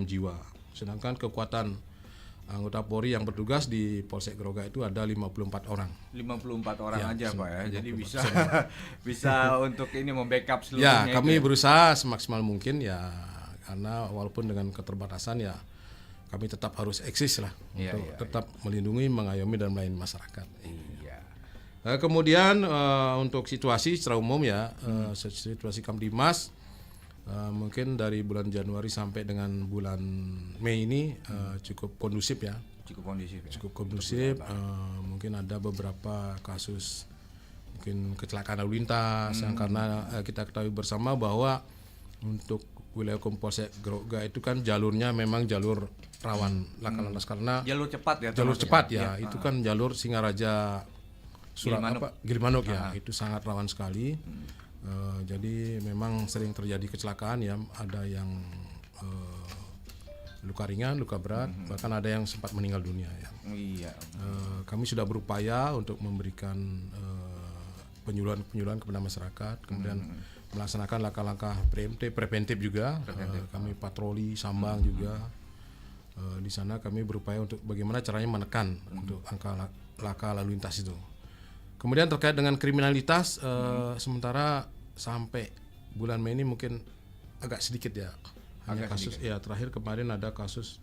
jiwa. Sedangkan kekuatan anggota Polri yang bertugas di Polsek Groga itu ada 54 orang. 54 orang Ya, aja Pak ya. Jadi 54. bisa bisa untuk ini membackup Ya, seluruhnya. kami itu ya. berusaha semaksimal mungkin ya, karena walaupun dengan keterbatasan ya kami tetap harus eksis lah Iya, untuk iya, tetap melindungi, mengayomi dan melayani masyarakat. Iya. Kemudian untuk situasi secara umum ya, situasi Kamtimas mungkin dari bulan Januari sampai dengan bulan Mei ini cukup kondusif ya. Cukup kondusif ya. Cukup kondusif. Mungkin ada beberapa kasus mungkin kecelakaan lalu lintas yang karena kita ketahui bersama bahwa untuk wilayah Polsek Groga itu kan jalurnya memang jalur rawan laka lantas karena Jalur cepat ya. jalur termasuk cepat ya. ya, itu kan jalur Singaraja Gilimanuk ya, itu sangat rawan sekali. Jadi memang sering terjadi kecelakaan ya, ada yang luka ringan, luka berat, bahkan ada yang sempat meninggal dunia ya. Iya. Kami sudah berupaya untuk memberikan penyuluhan kepada masyarakat, kemudian melaksanakan langkah-langkah preventif juga. Kami patroli Sambang juga. Di sana kami berupaya untuk bagaimana caranya menekan untuk angka laka lalu lintas itu. Kemudian terkait dengan kriminalitas, sementara sampai bulan Mei ini mungkin agak sedikit ya. Hanya Agak kasus sedikit. ya, terakhir kemarin ada kasus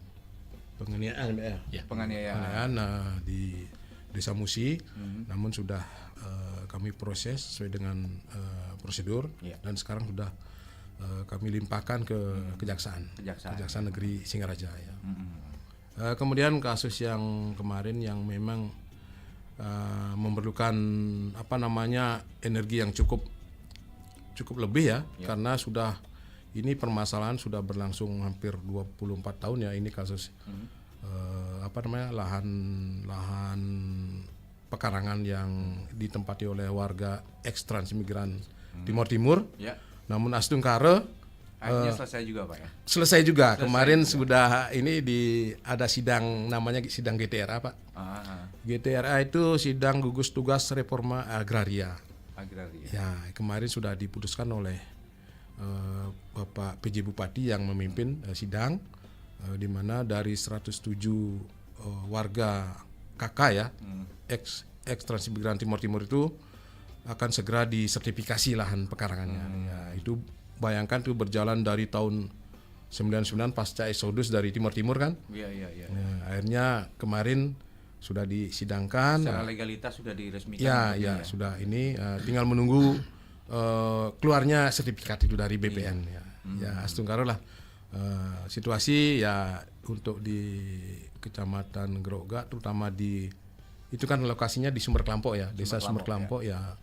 penganiayaan ya. Penganiayaan. Di Desa Musi, namun sudah kami proses sesuai dengan prosedur dan sekarang sudah kami limpahkan ke Kejaksaan Negeri Singaraja ya. Kemudian kasus yang kemarin yang memang memerlukan energi yang cukup lebih ya, karena sudah ini permasalahan sudah berlangsung hampir 24 tahun ya, ini kasus lahan pekarangan yang ditempati oleh warga ex transmigran Timur Timur. Ya. Namun Astungkare Akhirnya selesai juga Pak ya. selesai juga. Kemarin sudah ini ada sidang, namanya sidang GTRA Pak. GTRA itu sidang gugus tugas reforma agraria. Ya, kemarin sudah diputuskan oleh Bapak PJ Bupati yang memimpin sidang, di mana dari 107 warga KK ya, ex transmigran Timur Timur itu akan segera disertifikasi lahan pekarangannya. Ya, itu bayangkan tuh berjalan dari tahun 99 pasca eksodus dari Timur Timur kan. Iya. Nah, akhirnya kemarin sudah disidangkan. Secara legalitas sudah diresmikan. Ya, sudah ini tinggal menunggu keluarnya sertifikat itu dari BPN ya. Ya, Astungkare lah situasi ya untuk di Kecamatan Groga, terutama itu kan lokasinya di Sumber Kelampok ya, Desa Sumber Kelampok ya.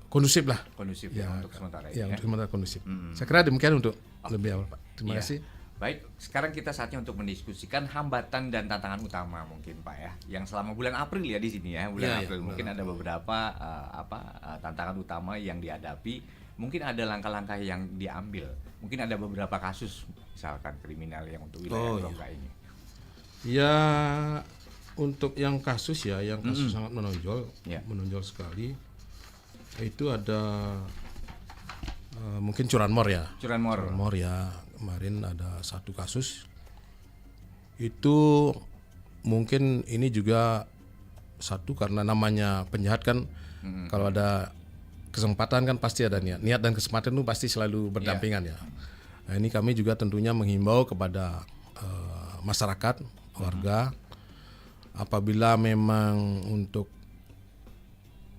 Kondusif lah. Kondusif ya untuk sementara ini. Ya, untuk sementara kondusif. Saya kira demikian untuk lebih awal Pak. Terima kasih. Baik, sekarang kita saatnya untuk mendiskusikan hambatan dan tantangan utama mungkin Pak ya, yang selama bulan April ya di sini ya, bulan April mungkin ada beberapa tantangan utama yang dihadapi, mungkin ada langkah-langkah yang diambil, mungkin ada beberapa kasus misalkan kriminal yang untuk wilayah Groga ini. Ya, untuk yang kasus ya, yang kasus sangat menonjol sekali. Itu ada mungkin curanmor ya. Curanmor ya, kemarin ada satu kasus. Itu mungkin ini juga satu karena namanya penjahat kan, kalau ada kesempatan kan pasti ada niat dan kesempatan itu pasti selalu berdampingan ya. Nah, ini kami juga tentunya menghimbau kepada masyarakat, warga, apabila memang untuk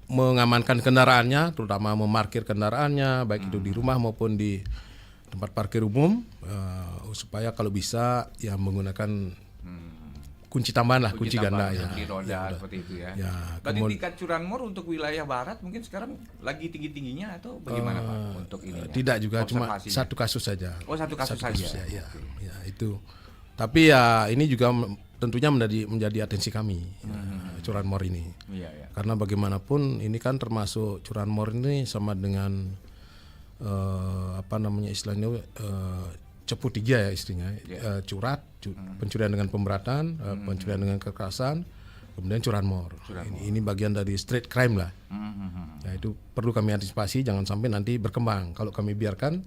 mengamankan kendaraannya, terutama memarkir kendaraannya, baik itu di rumah maupun di tempat parkir umum, supaya kalau bisa ya menggunakan kunci tambahan lah, kunci ganda ya. Kunci roda seperti itu ya. Berarti tingkat curanmor untuk wilayah barat mungkin sekarang lagi tinggi-tingginya atau bagaimana Pak untuk ini? Tidak juga, cuma satu kasus saja. Oh, satu kasus saja. Ya, itu. Tapi ya ini juga tentunya menjadi atensi kami, curanmor ini. Iya. Karena bagaimanapun ini kan termasuk curanmor ini sama dengan istilahnya cepu tiga ya istrinya, curat, pencurian dengan pemberatan, pencurian dengan kekerasan, kemudian curanmor. Ini bagian dari street crime lah. Ya, itu perlu kami antisipasi, jangan sampai nanti berkembang. Kalau kami biarkan,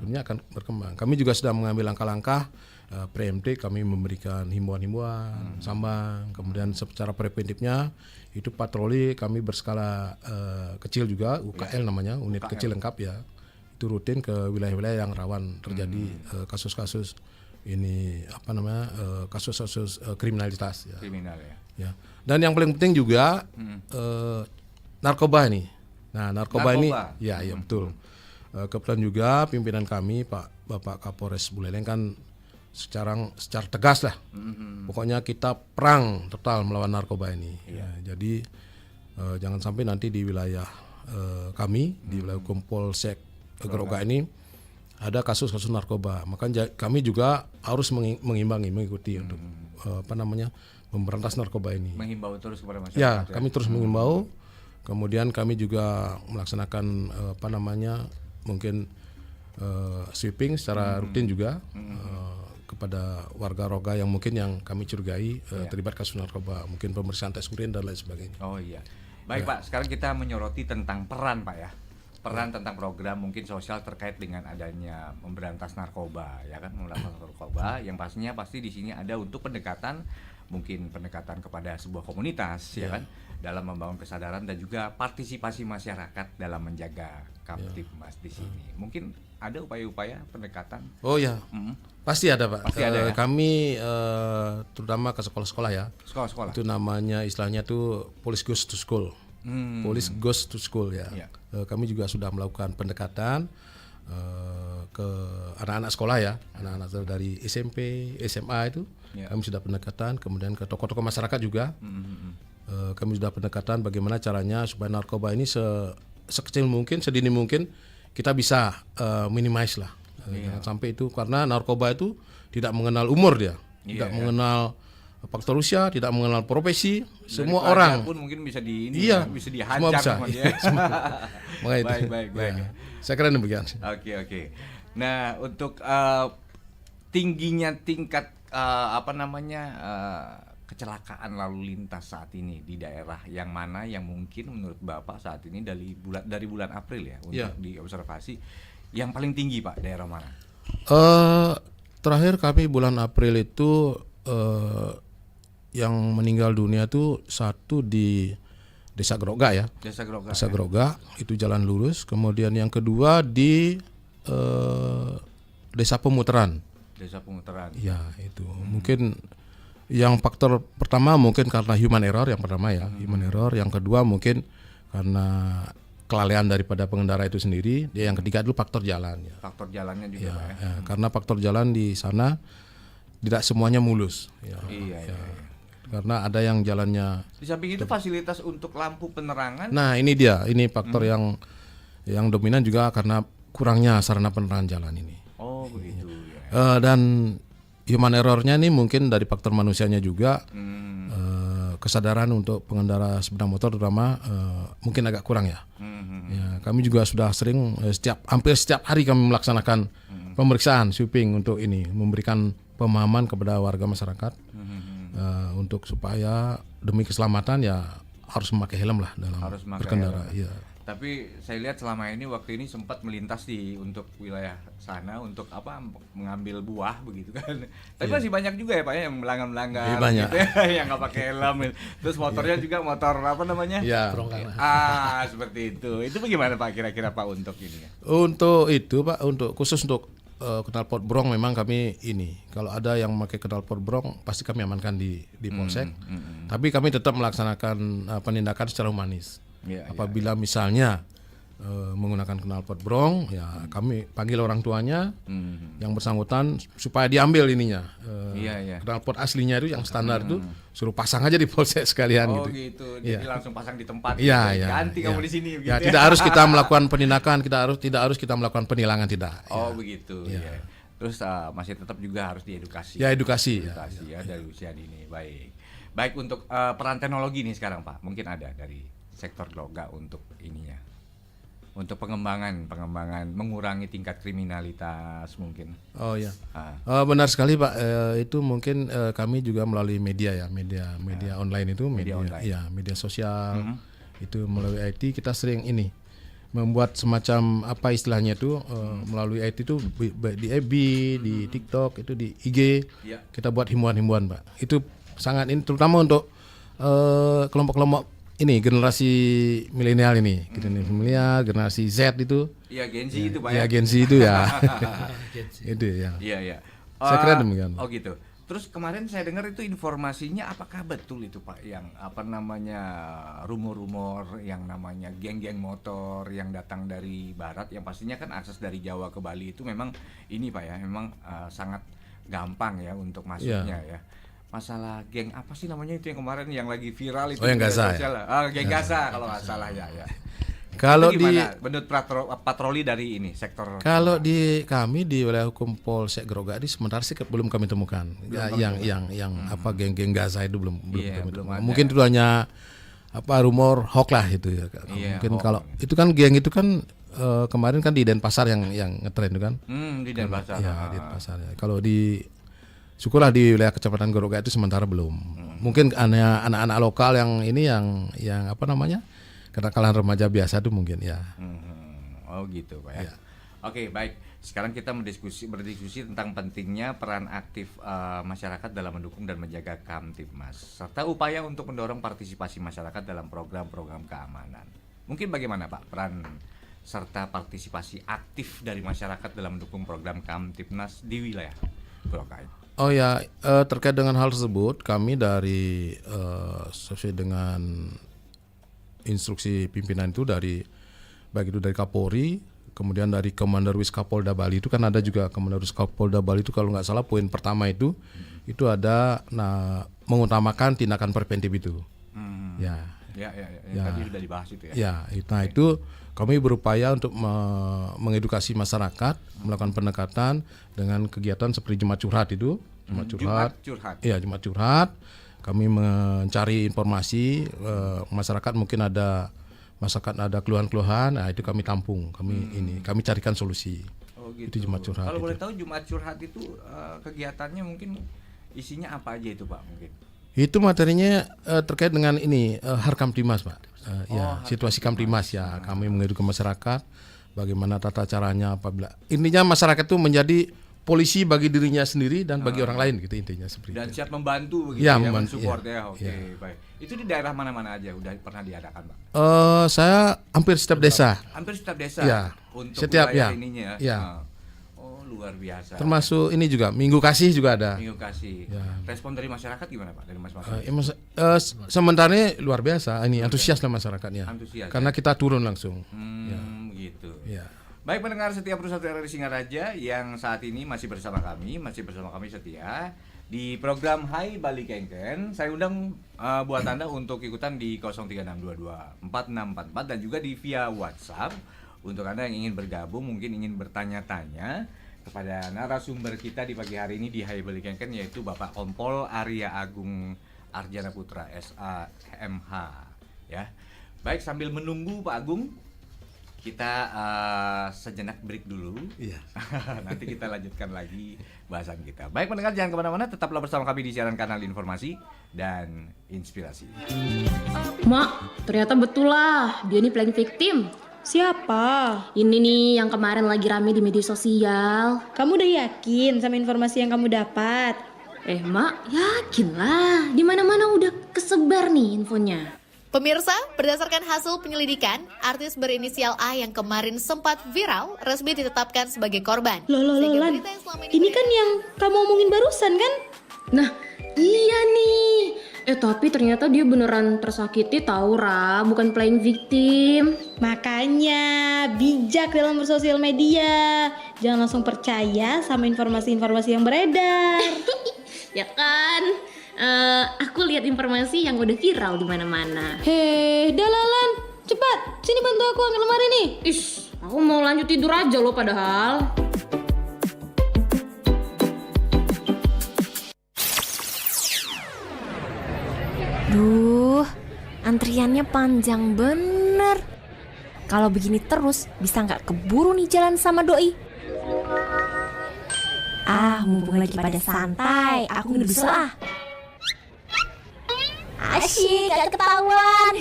tentunya akan berkembang. Kami juga sudah mengambil langkah-langkah preemptif, kami memberikan himbauan-himbauan, sambang, kemudian secara preventifnya itu patroli kami berskala kecil juga, UKL namanya, unit UKL. kecil lengkap ya. Itu rutin ke wilayah-wilayah yang rawan terjadi kasus-kasus ini kasus-kasus kriminalitas ya. Kriminal ya. Ya. Dan yang paling penting juga narkoba ini. Nah, narkoba ini ya betul. Kebetulan juga pimpinan kami Bapak Kapolres Buleleng kan secara tegas lah. Pokoknya kita perang total melawan narkoba ini. Ya, jadi jangan sampai nanti di wilayah kami di wilayah Polsek Groga ini ada kasus-kasus narkoba. Maka kami juga harus mengikuti untuk memberantas narkoba ini. Menghimbau terus kepada masyarakat. Ya, kami terus menghimbau. Kemudian kami juga melaksanakan mungkin sweeping secara rutin juga kepada warga Roga yang mungkin yang kami curigai terlibat kasus narkoba, mungkin pemeriksaan tes urin dan lain sebagainya. Oh iya. Baik Pak, sekarang kita menyoroti tentang peran Pak ya. Peran tentang program mungkin sosial terkait dengan adanya memberantas narkoba, ya kan, memberantas narkoba yang pastinya di sini ada untuk pendekatan, mungkin pendekatan kepada sebuah komunitas, ya kan, dalam membangun kesadaran dan juga partisipasi masyarakat dalam menjaga Kamtibmas di sini. Mungkin ada upaya-upaya pendekatan? Oh ya, pasti ada Pak. Pasti ada ya? Kami terutama ke sekolah-sekolah ya. Sekolah-sekolah. Itu namanya istilahnya tuh Police Goes to School. Police Goes to School ya. Kami juga sudah melakukan pendekatan ke anak-anak sekolah ya, anak-anak dari SMP, SMA itu kami sudah pendekatan, kemudian ke tokoh-tokoh masyarakat juga. Kami sudah pendekatan bagaimana caranya supaya narkoba ini sekecil mungkin, sedini mungkin kita bisa minimize lah. Jangan sampai itu, karena narkoba itu tidak mengenal umur dia, tidak mengenal faktor usia, tidak mengenal profesi, semua orang pun mungkin bisa bisa semua dihajar bisa. sama dia. Baik. Ya, saya kira demikian. Oke. Nah, untuk tingginya tingkat kecelakaan lalu lintas saat ini di daerah yang mana yang mungkin menurut Bapak saat ini dari bulan April ya untuk diobservasi yang paling tinggi Pak, daerah mana? Terakhir kami bulan April itu yang meninggal dunia itu satu di Desa Groga ya. Desa Groga itu jalan lurus. Kemudian yang kedua di Desa Pemutaran. Ya itu mungkin yang faktor pertama mungkin karena human error yang pertama ya, human error. Yang kedua mungkin karena kelalaian daripada pengendara itu sendiri. Yang ketiga itu faktor jalan. Ya. Faktor jalannya juga Pak ya. Karena faktor jalan di sana tidak semuanya mulus. Iya. Karena ada yang jalannya. Di samping itu fasilitas untuk lampu penerangan. Nah ini faktor yang dominan juga karena kurangnya sarana penerangan jalan ini. Oh begitu ya. Dan human errornya ini mungkin dari faktor manusianya juga. Kesadaran untuk pengendara sepeda motor terutama mungkin agak kurang ya. Ya, kami juga sudah sering hampir setiap hari kami melaksanakan pemeriksaan sweeping untuk ini, memberikan pemahaman kepada warga masyarakat untuk supaya demi keselamatan ya harus memakai helm lah dalam berkendara. Ya. Tapi saya lihat selama ini waktu ini sempat melintas untuk wilayah sana untuk mengambil buah begitu kan. Tapi masih banyak juga ya Pak ya yang melanggar gitu ya, yang nggak pakai helm. Terus motornya juga motor Ya. Seperti itu. Itu bagaimana Pak kira-kira Pak untuk ini ya? Untuk itu Pak, khusus untuk knalpot brong memang kami ini. Kalau ada yang memakai knalpot brong pasti kami amankan di Polsek. Tapi kami tetap melaksanakan penindakan secara humanis. Apabila misalnya menggunakan knalpot brong, ya kami panggil orang tuanya yang bersangkutan supaya diambil ininya. Knalpot aslinya itu yang standar itu suruh pasang aja di Polsek sekalian gitu. Jadi langsung pasang di tempat. Ganti kamu di sini gitu. Tidak harus kita melakukan penindakan, tidak harus kita melakukan penilangan, tidak. Begitu. Ya. Terus masih tetap juga harus diedukasi. Edukasi ya dari usia dini. Baik untuk peran teknologi nih sekarang Pak. Mungkin ada dari sektor Groga untuk ininya. untuk pengembangan mengurangi tingkat kriminalitas mungkin. Oh ya, benar sekali Pak. Itu mungkin kami juga melalui media online itu, media sosial. Itu melalui IT kita sering membuat semacam apa istilahnya itu melalui IT itu di FB, di TikTok, itu di IG. Kita buat himbauan-himbauan Pak. Itu sangat terutama untuk kelompok-kelompok generasi milenial generasi Z itu. Iya, Gen Z itu Pak ya. Gen Z itu ya. Itu ya. Iya. Saya kira demikian. Oh gitu. Terus kemarin saya dengar itu informasinya apakah betul itu Pak yang rumor-rumor yang namanya geng-geng motor yang datang dari barat yang pastinya kan akses dari Jawa ke Bali itu memang ini Pak ya, memang sangat gampang ya untuk masuknya ya. Masalah geng apa sih namanya itu yang kemarin yang lagi viral itu yang Gaza. Geng Gaza kalau nggak salah ya. Kalau menurut patroli dari ini sektor. Kalau kami di wilayah hukum Polsek Grogadi sementara sih belum kami temukan. Yang apa geng-geng Gaza itu belum kami temukan. Mungkin itu hanya rumor hoax lah itu ya. Mungkin kalau itu kan geng itu kan kemarin kan di Denpasar yang ngetren itu kan. Di Denpasar. Ya, di Denpasar. Ya. Kalau syukurlah di wilayah Kecamatan Grogadi itu sementara belum. Mungkin anak-anak lokal yang apa namanya? Kenakalan remaja biasa itu mungkin ya. Oh gitu Pak ya. Oke, baik. Sekarang kita berdiskusi tentang pentingnya peran aktif masyarakat dalam mendukung dan menjaga Kamtibmas serta upaya untuk mendorong partisipasi masyarakat dalam program-program keamanan. Mungkin bagaimana Pak peran serta partisipasi aktif dari masyarakat dalam mendukung program Kamtibmas di wilayah Grogadi? Oh ya, terkait dengan hal tersebut kami dari sesuai dengan instruksi pimpinan itu baik itu dari Kapolri, kemudian dari Komander Wiskapolda Bali itu kan ada juga Komander Wiskapolda Bali itu kalau nggak salah poin pertama itu ada mengutamakan tindakan preventif itu. Ya. Tadi sudah dibahas itu ya. Ya, nah itu kami berupaya untuk mengedukasi masyarakat, melakukan pendekatan dengan kegiatan seperti Jumat Curhat itu, Jumat Curhat. Kami mencari informasi masyarakat mungkin ada keluhan-keluhan, nah itu kami tampung, kami carikan solusi. Oh gitu. Itu Jumat Curhat. Kalau boleh tahu Jumat Curhat itu kegiatannya mungkin isinya apa aja itu Pak mungkin? Itu materinya terkait dengan Harkamtibmas Pak. Situasi Kamtibmas ya. Kami mengedukasi masyarakat bagaimana tata caranya apabila intinya masyarakat itu menjadi polisi bagi dirinya sendiri dan bagi orang lain gitu intinya seperti dan itu. Siap membantu begitu mensupport ya. Oke, baik. Itu di daerah mana-mana aja udah pernah diadakan Pak? Saya hampir setiap desa. Hampir setiap desa. Ya. Untuk setiap ininya. Ya. Oh, luar biasa. Termasuk ini juga Minggu Kasih juga ada. Minggu Kasih. Ya. Respon dari masyarakat gimana Pak? Dari sementara luar biasa antusias lah masyarakatnya. Antusias. Karena kita turun langsung. Gitu. Ya. Baik pendengar setia Perusahaan RRI Singaraja yang saat ini masih bersama kami setia di program Hai Bali Kengken. Saya undang buat Anda untuk ikutan di 0362246644 dan juga di via WhatsApp untuk Anda yang ingin bergabung, mungkin ingin bertanya-tanya kepada narasumber kita di pagi hari ini di Hai Bali Kengken yaitu Bapak Kompol Arya Agung Arjana Putra SAMH ya. Baik, sambil menunggu Pak Agung kita sejenak break dulu. Iya. Nanti kita lanjutkan lagi bahasan kita. Baik pendengar, jangan kemana-mana, tetaplah bersama kami di siaran kanal informasi dan inspirasi. Mak, ternyata betul lah, dia ini playing victim. Siapa? Ini nih yang kemarin lagi rame di media sosial. Kamu udah yakin sama informasi yang kamu dapat? Mak, yakin lah. Di mana-mana udah kesebar nih infonya. Pemirsa, berdasarkan hasil penyelidikan, artis berinisial A yang kemarin sempat viral resmi ditetapkan sebagai korban. Loh, Lan. Ini kan yang kamu omongin barusan kan? Nah, iya nih. Tapi ternyata dia beneran tersakiti tahu Ra, bukan playing victim. Makanya bijak dalam bersosial media. Jangan langsung percaya sama informasi-informasi yang beredar. Ya kan? Aku lihat informasi yang udah viral di mana-mana. Dalalan, cepat, sini bantu aku angkat lemari nih. Aku mau lanjut tidur aja loh padahal. Duh, antriannya panjang bener. Kalau begini terus, bisa nggak keburu nih jalan sama doi. Mumpung lagi pada santai, aku ngedusul Asyik, gak ketahuan.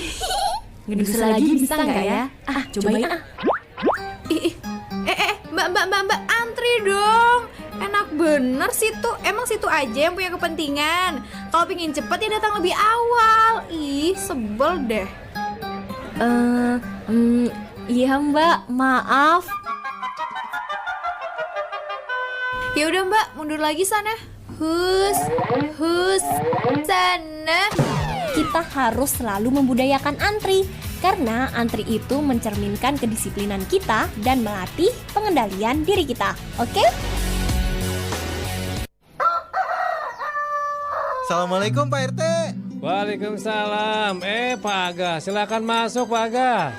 Ngedusul lagi bisa nggak ya? Cobain Mbak, antri dong. Enak bener situ. Emang situ aja yang punya kepentingan. Kalau pingin cepet ya datang lebih awal. Ih, sebel deh. Iya Mbak, maaf. Ya udah Mbak, mundur lagi sana. Hus, sana. Kita harus selalu membudayakan antri, karena antri itu mencerminkan kedisiplinan kita dan melatih pengendalian diri kita. Oke? Assalamualaikum Pak RT. Waalaikumsalam. Pak Aga, silakan masuk Pak Aga.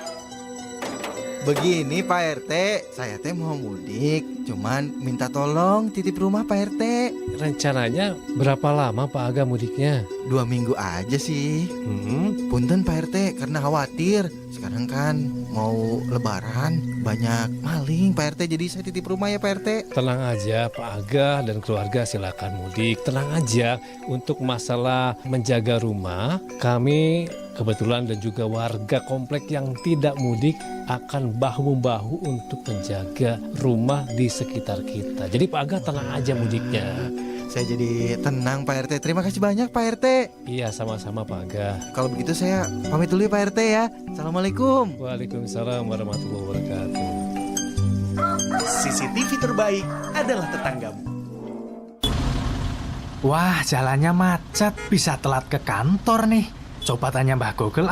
Begini Pak RT, saya teh mau mudik, cuman minta tolong titip rumah Pak RT. Rencananya berapa lama Pak Aga mudiknya? 2 minggu aja sih. Punten Pak RT, karena khawatir. Sekarang kan mau lebaran, banyak maling Pak RT, jadi saya titip rumah ya Pak RT. Tenang aja Pak Aga dan keluarga silakan mudik. Tenang aja, untuk masalah menjaga rumah, kami kebetulan dan juga warga komplek yang tidak mudik akan bahu-membahu untuk menjaga rumah di sekitar kita. Jadi Pak Aga tenang aja mudiknya. Saya jadi tenang Pak RT, terima kasih banyak Pak RT. Iya sama-sama Pak Aga. Kalau begitu saya pamit dulu ya Pak RT ya. Assalamualaikum. Waalaikumsalam warahmatullahi wabarakatuh. CCTV terbaik adalah tetanggamu. Wah, jalannya macet, bisa telat ke kantor nih. Coba tanya Mbah Google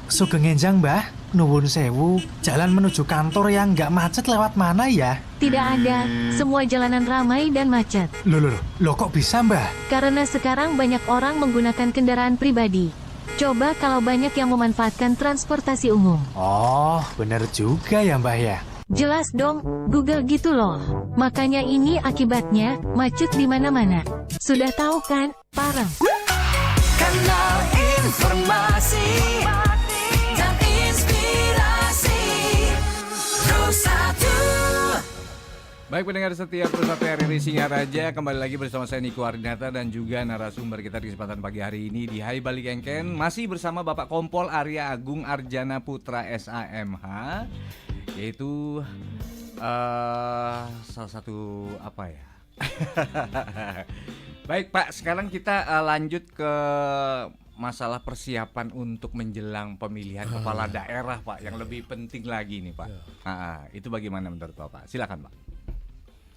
Sugeng enjang Mbah, nuwun sewu, jalan menuju kantor yang nggak macet lewat mana ya? Tidak ada, semua jalanan ramai dan macet. Loh kok bisa Mbah? Karena sekarang banyak orang menggunakan kendaraan pribadi. Coba kalau banyak yang memanfaatkan transportasi umum. Oh, bener juga ya Mbah ya. Jelas dong, Google gitu loh. Makanya ini akibatnya, macet di mana-mana. Sudah tahu kan, parah. Kanal informasi dan inspirasi Pro1. Baik pendengar setia Pro1 RRI Singaraja, kembali lagi bersama saya Niko Ardinata dan juga narasumber kita di kesempatan pagi hari ini di Hai Bali Kengken. Masih bersama Bapak Kompol Arya Agung Arjana Putra SAMH, yaitu salah satu apa ya? Baik Pak, sekarang kita lanjut ke masalah persiapan untuk menjelang pemilihan kepala daerah Pak, yang lebih penting lagi nih Pak. Itu bagaimana menurut Bapak? Silakan Pak.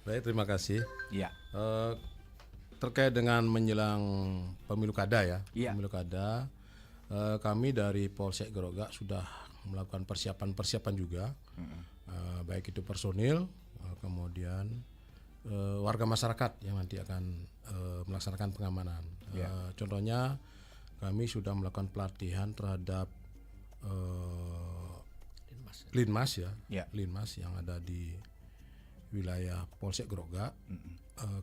Baik, terima kasih. Iya. Terkait dengan menjelang pemilu kada ya, Iya. pemilu kada, kami dari Polsek Groga sudah melakukan persiapan juga, baik itu personil, kemudian warga masyarakat yang nanti akan melaksanakan pengamanan. Contohnya kami sudah melakukan pelatihan terhadap Linmas ya, Linmas yang ada di wilayah Polsek Groga.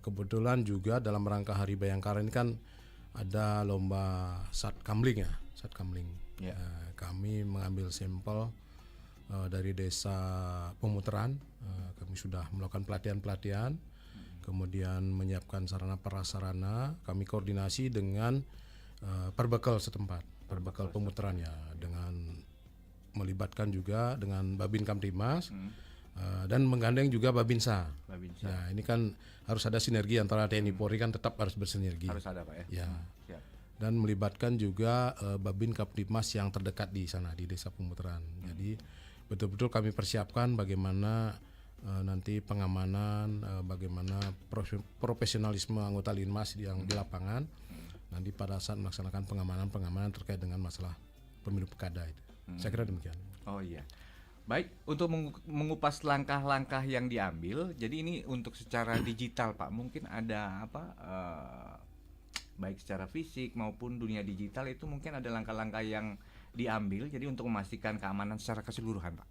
Kebetulan juga dalam rangka Hari Bayangkara ini kan ada lomba Satkamling ya, Satkamling. Kami mengambil sampel dari desa Pemuteran. Kami sudah melakukan pelatihan, kemudian menyiapkan sarana prasarana. Kami koordinasi dengan Perbekal setempat, Perbekal Pemuteran ya, dengan melibatkan juga dengan Babin Kamtimas. Dan menggandeng juga Babinsa. Nah, ini kan harus ada sinergi antara TNI Polri, kan tetap harus bersinergi. Harus ada Pak ya. Ya. Dan melibatkan juga Babin Kamtibmas yang terdekat di sana di Desa Pemuteran. Jadi betul-betul kami persiapkan bagaimana nanti pengamanan, bagaimana profesionalisme anggota Linmas yang di lapangan nanti pada saat melaksanakan pengamanan terkait dengan masalah pemilu kada itu. Saya kira demikian. Oh iya. Baik, untuk mengupas langkah-langkah yang diambil, jadi ini untuk secara digital Pak, mungkin ada apa, baik secara fisik maupun dunia digital itu mungkin ada langkah-langkah yang diambil, jadi untuk memastikan keamanan secara keseluruhan Pak,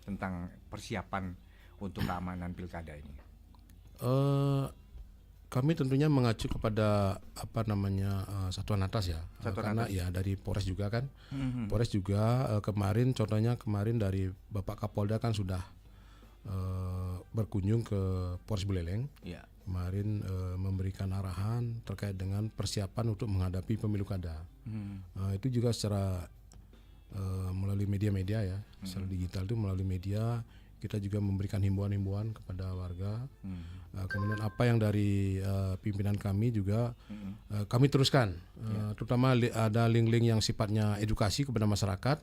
tentang persiapan untuk keamanan pilkada ini. kami tentunya mengacu kepada satuan atas ya. Satuan Karena atas. ya dari Polres juga kan. Mhm. Polres juga kemarin dari Bapak Kapolda kan sudah berkunjung ke Polres Buleleng. Iya. Kemarin memberikan arahan terkait dengan persiapan untuk menghadapi pemilu kada. Itu juga secara melalui media-media ya, secara digital itu melalui media kita juga memberikan himbauan-himbauan kepada warga. Kemudian apa yang dari pimpinan kami juga kami teruskan, terutama ada link-link yang sifatnya edukasi kepada masyarakat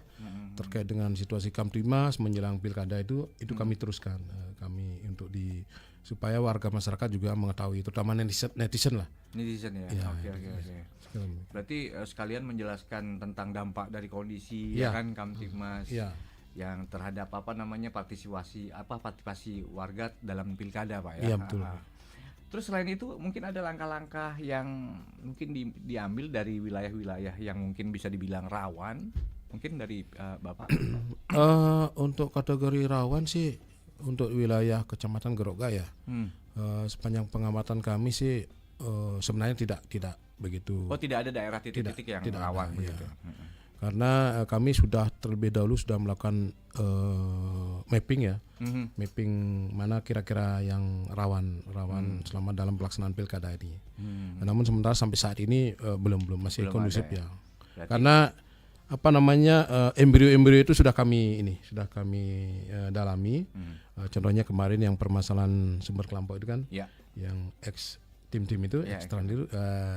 terkait dengan situasi Kamtimas menjelang pilkada itu kami teruskan, kami untuk supaya warga masyarakat juga mengetahui, terutama netizen lah. Netizen ya. Ya, Oke. Berarti sekalian menjelaskan tentang dampak dari kondisi ya kan Kamtimas. Ya. Yang terhadap partisipasi warga dalam pilkada Pak ya. Iya betul. Terus selain itu mungkin ada langkah-langkah yang mungkin diambil dari wilayah-wilayah yang mungkin bisa dibilang rawan, mungkin dari Bapak. Untuk kategori rawan sih untuk wilayah Kecamatan Geroga ya. Sepanjang pengamatan kami sih sebenarnya tidak begitu. Oh, tidak ada daerah titik-titik yang rawan begitu. Ya. Karena kami sudah terlebih dahulu sudah melakukan mapping ya, mapping mana kira-kira yang rawan selama dalam pelaksanaan pilkada ini. Namun sementara sampai saat ini belum masih kondusif ya. Karena embrio-embrio itu sudah kami dalami. Contohnya kemarin yang permasalahan sumber kelompok itu kan, yang ex tim-tim itu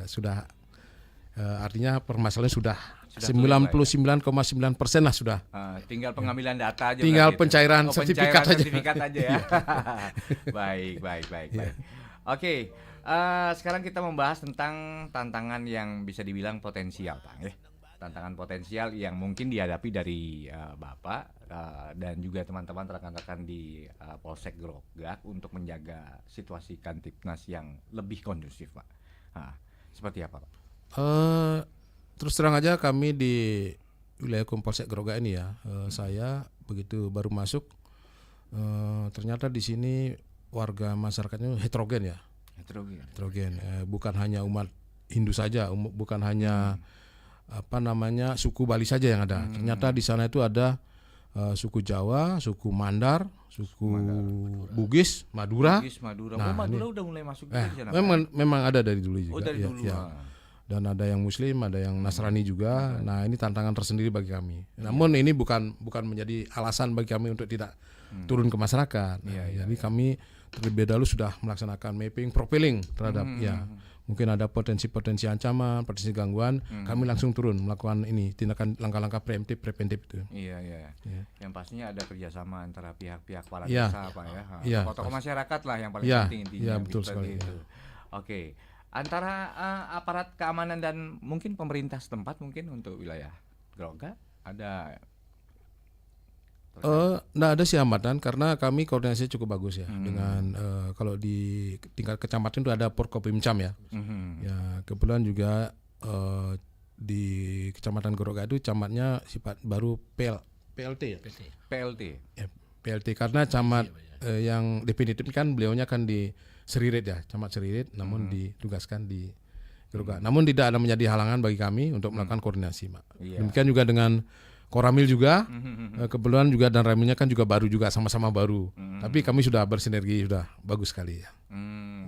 sudah. Artinya permasalahannya sudah 99,9% lah sudah. Tinggal pengambilan data aja. Tinggal pencairan sertifikat aja ya. Baik. Oke, sekarang kita membahas tentang tantangan yang bisa dibilang potensial, Pak. Tantangan potensial yang mungkin dihadapi dari Bapak dan juga teman-teman rekan-rekan di Polsek Grogak untuk menjaga situasi Kamtibnas yang lebih kondusif, Pak. Seperti apa, Pak? Terus terang aja kami di wilayah Polsek Grogak ini ya, saya begitu baru masuk ternyata di sini warga masyarakatnya heterogen ya. Heterogen. Bukan hanya umat Hindu saja, bukan hanya suku Bali saja yang ada. Ternyata di sana itu ada suku Jawa, suku Mandar, suku Bugis, Madura. Nah, Madura udah mulai masuk di sana. Memang ada dari dulu juga. Oh, dari dulu. Dan ada yang Muslim, ada yang Nasrani juga. Nah, ini tantangan tersendiri bagi kami. Namun ini bukan menjadi alasan bagi kami untuk tidak turun ke masyarakat. Jadi kami terlebih dahulu sudah melaksanakan mapping, profiling terhadap mungkin ada potensi ancaman, potensi gangguan. Kami langsung turun melakukan tindakan langkah-langkah preventif itu. Iya. Yang pastinya ada kerjasama antara pihak-pihak kepala desa, Pak ya. Tokoh masyarakat lah yang paling penting intinya. Iya, betul sekali. Oke. Antara aparat keamanan dan mungkin pemerintah setempat mungkin untuk wilayah Grogak ada? Nggak ada sih hambatan karena kami koordinasi cukup bagus ya dengan kalau di tingkat kecamatan itu ada Porkopimcam ya. Ya kebetulan juga di Kecamatan Grogak itu camatnya sifat baru PLT ya. PLT karena camat yang definitif kan beliaunya kan di Seririt ya, Camat Seririt, namun ditugaskan di Grogak. Namun tidak ada menjadi halangan bagi kami untuk melakukan koordinasi, Pak. Demikian juga dengan Koramil juga, kebetulan juga dan Ramilnya kan juga baru juga, sama-sama baru. Tapi kami sudah bersinergi, sudah bagus sekali ya.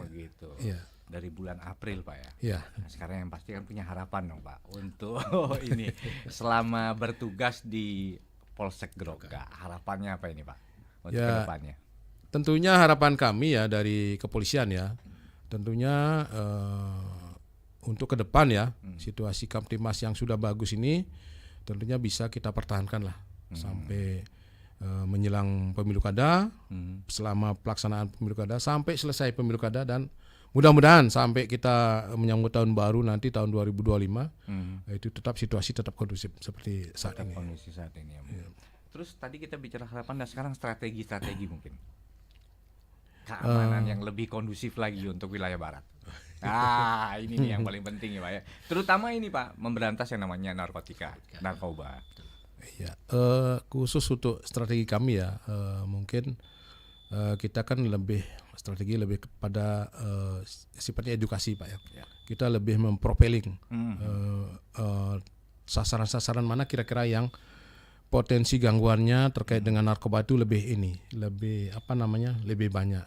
Begitu. Iya. Dari bulan April, Pak ya. Iya. Nah, sekarang yang pasti kan punya harapan dong, Pak, untuk ini selama bertugas di Polsek Grogak. Harapannya apa ini, Pak? Untuk kedepannya? Tentunya harapan kami ya dari kepolisian ya, tentunya untuk ke depan ya, situasi Kamtibmas yang sudah bagus ini tentunya bisa kita pertahankan lah sampai menjelang pemilu kada, selama pelaksanaan pemilu kada sampai selesai pemilu kada, dan mudah-mudahan sampai kita menyambut tahun baru nanti tahun 2025 itu tetap situasi tetap kondusif seperti saat ini. Kondisi saat ini ya. Terus tadi kita bicara harapan dan sekarang strategi mungkin. Keamanan yang lebih kondusif lagi untuk wilayah barat. Ini nih yang paling penting ya, Pak ya. Terutama ini, Pak, memberantas yang namanya narkoba. Iya, khusus untuk strategi kami ya, mungkin kita kan lebih strategi lebih kepada sifatnya edukasi Pak ya. Kita lebih memprofiling sasaran-sasaran mana kira-kira yang potensi gangguannya terkait dengan narkoba itu lebih banyak.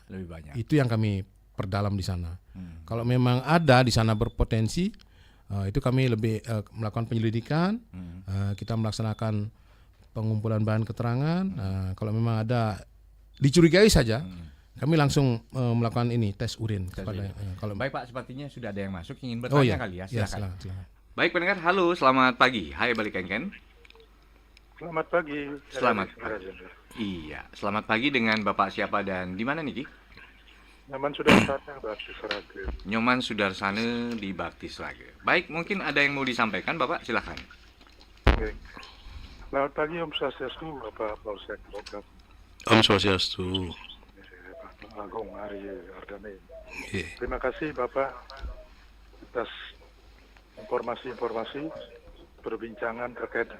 Itu yang kami perdalam di sana. Kalau memang ada di sana berpotensi, itu kami lebih melakukan penyelidikan. Kita melaksanakan pengumpulan bahan keterangan. Kalau memang ada dicurigai saja, kami langsung melakukan tes urin kepada. Kalau baik Pak, sepertinya sudah ada yang masuk ingin bertanya kali ya. Silakan. Silakan. Baik pendengar, halo, selamat pagi. Hai Balik Ken. Selamat pagi. Selamat pagi. Iya, selamat pagi dengan Bapak siapa dan di mana nih Ki? Nyoman Sudarsana Bakti Sragen. Nyoman Sudarsana di Bakti Sragen. Baik, mungkin ada yang mau disampaikan Bapak, silakan. Oke. Selamat pagi Om Swastiastu, Bapak Polsek Bogor. Om Swastiastu. Pak Agung Ari Ardani. Yeah. Terima kasih Bapak atas informasi-informasi perbincangan terkait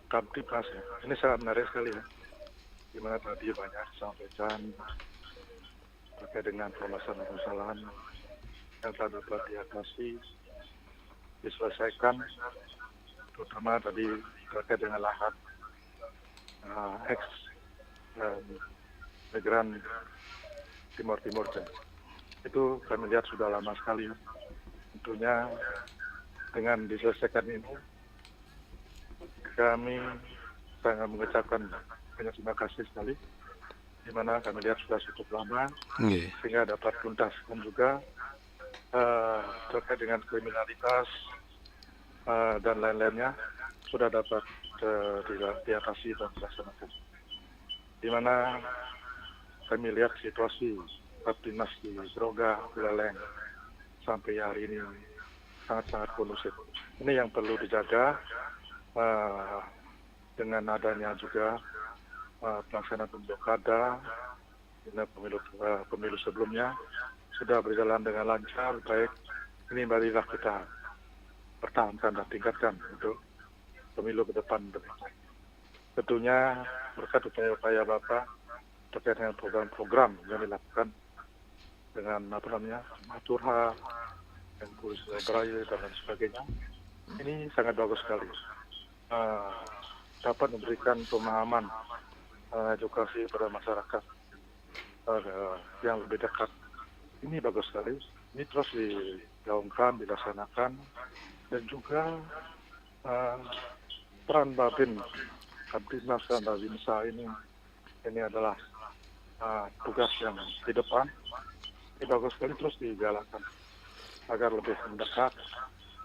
Kamtibmas ya. Ini sangat menarik sekali ya. Gimana tadi banyak disampaikan terkait dengan permasalahan-permasalahan yang telah dapat diatasi, diselesaikan, terutama tadi terkait dengan lahan ex migran Timur Tengah. Itu kami lihat sudah lama sekali ya. Tentunya dengan diselesaikan ini kami sangat mengucapkan banyak terima kasih sekali, di mana kami lihat sudah cukup lama sehingga dapat tuntas, dan juga terkait dengan kriminalitas dan lain-lainnya sudah dapat diatasi dan dilaksanakan. Di mana kami lihat situasi Kamtibmas di Groga, Buleleng sampai hari ini sangat-sangat kondusif. Ini yang perlu dijaga. Dengan adanya juga pelaksanaan pemilu kada, pemilu sebelumnya sudah berjalan dengan lancar, baik. Ini marilah kita pertahankan dan tingkatkan untuk pemilu ke depan. Tentunya berkat upaya-upaya Bapak terkait dengan program-program yang dilakukan dengan Maturha, dan Polisi Beraya dan lain sebagainya. Ini sangat bagus sekali. Dapat memberikan pemahaman edukasi pada masyarakat yang lebih dekat. Ini bagus sekali. Ini terus digaungkan, dilaksanakan, dan juga peran Babin Kamtibmas dan Babinsa ini adalah tugas yang di depan. Ini bagus sekali terus dijalankan agar lebih mendekat,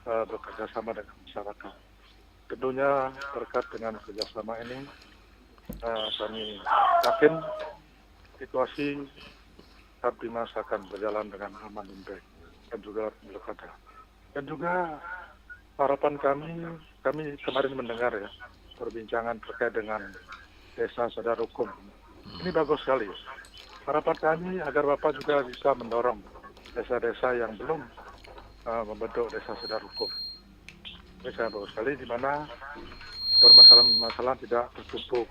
bekerjasama dengan masyarakat. Tentunya berkat dengan kerjasama ini kami yakin situasi Kamtibmas akan berjalan dengan aman dan baik, dan juga pemilu kada. Dan juga harapan kami kemarin mendengar ya perbincangan terkait dengan desa sadar hukum. Ini bagus sekali. Harapan kami agar Bapak juga bisa mendorong desa-desa yang belum membentuk desa sadar hukum. Ini sangat bagus sekali, di mana permasalahan-permasalahan tidak tertumpu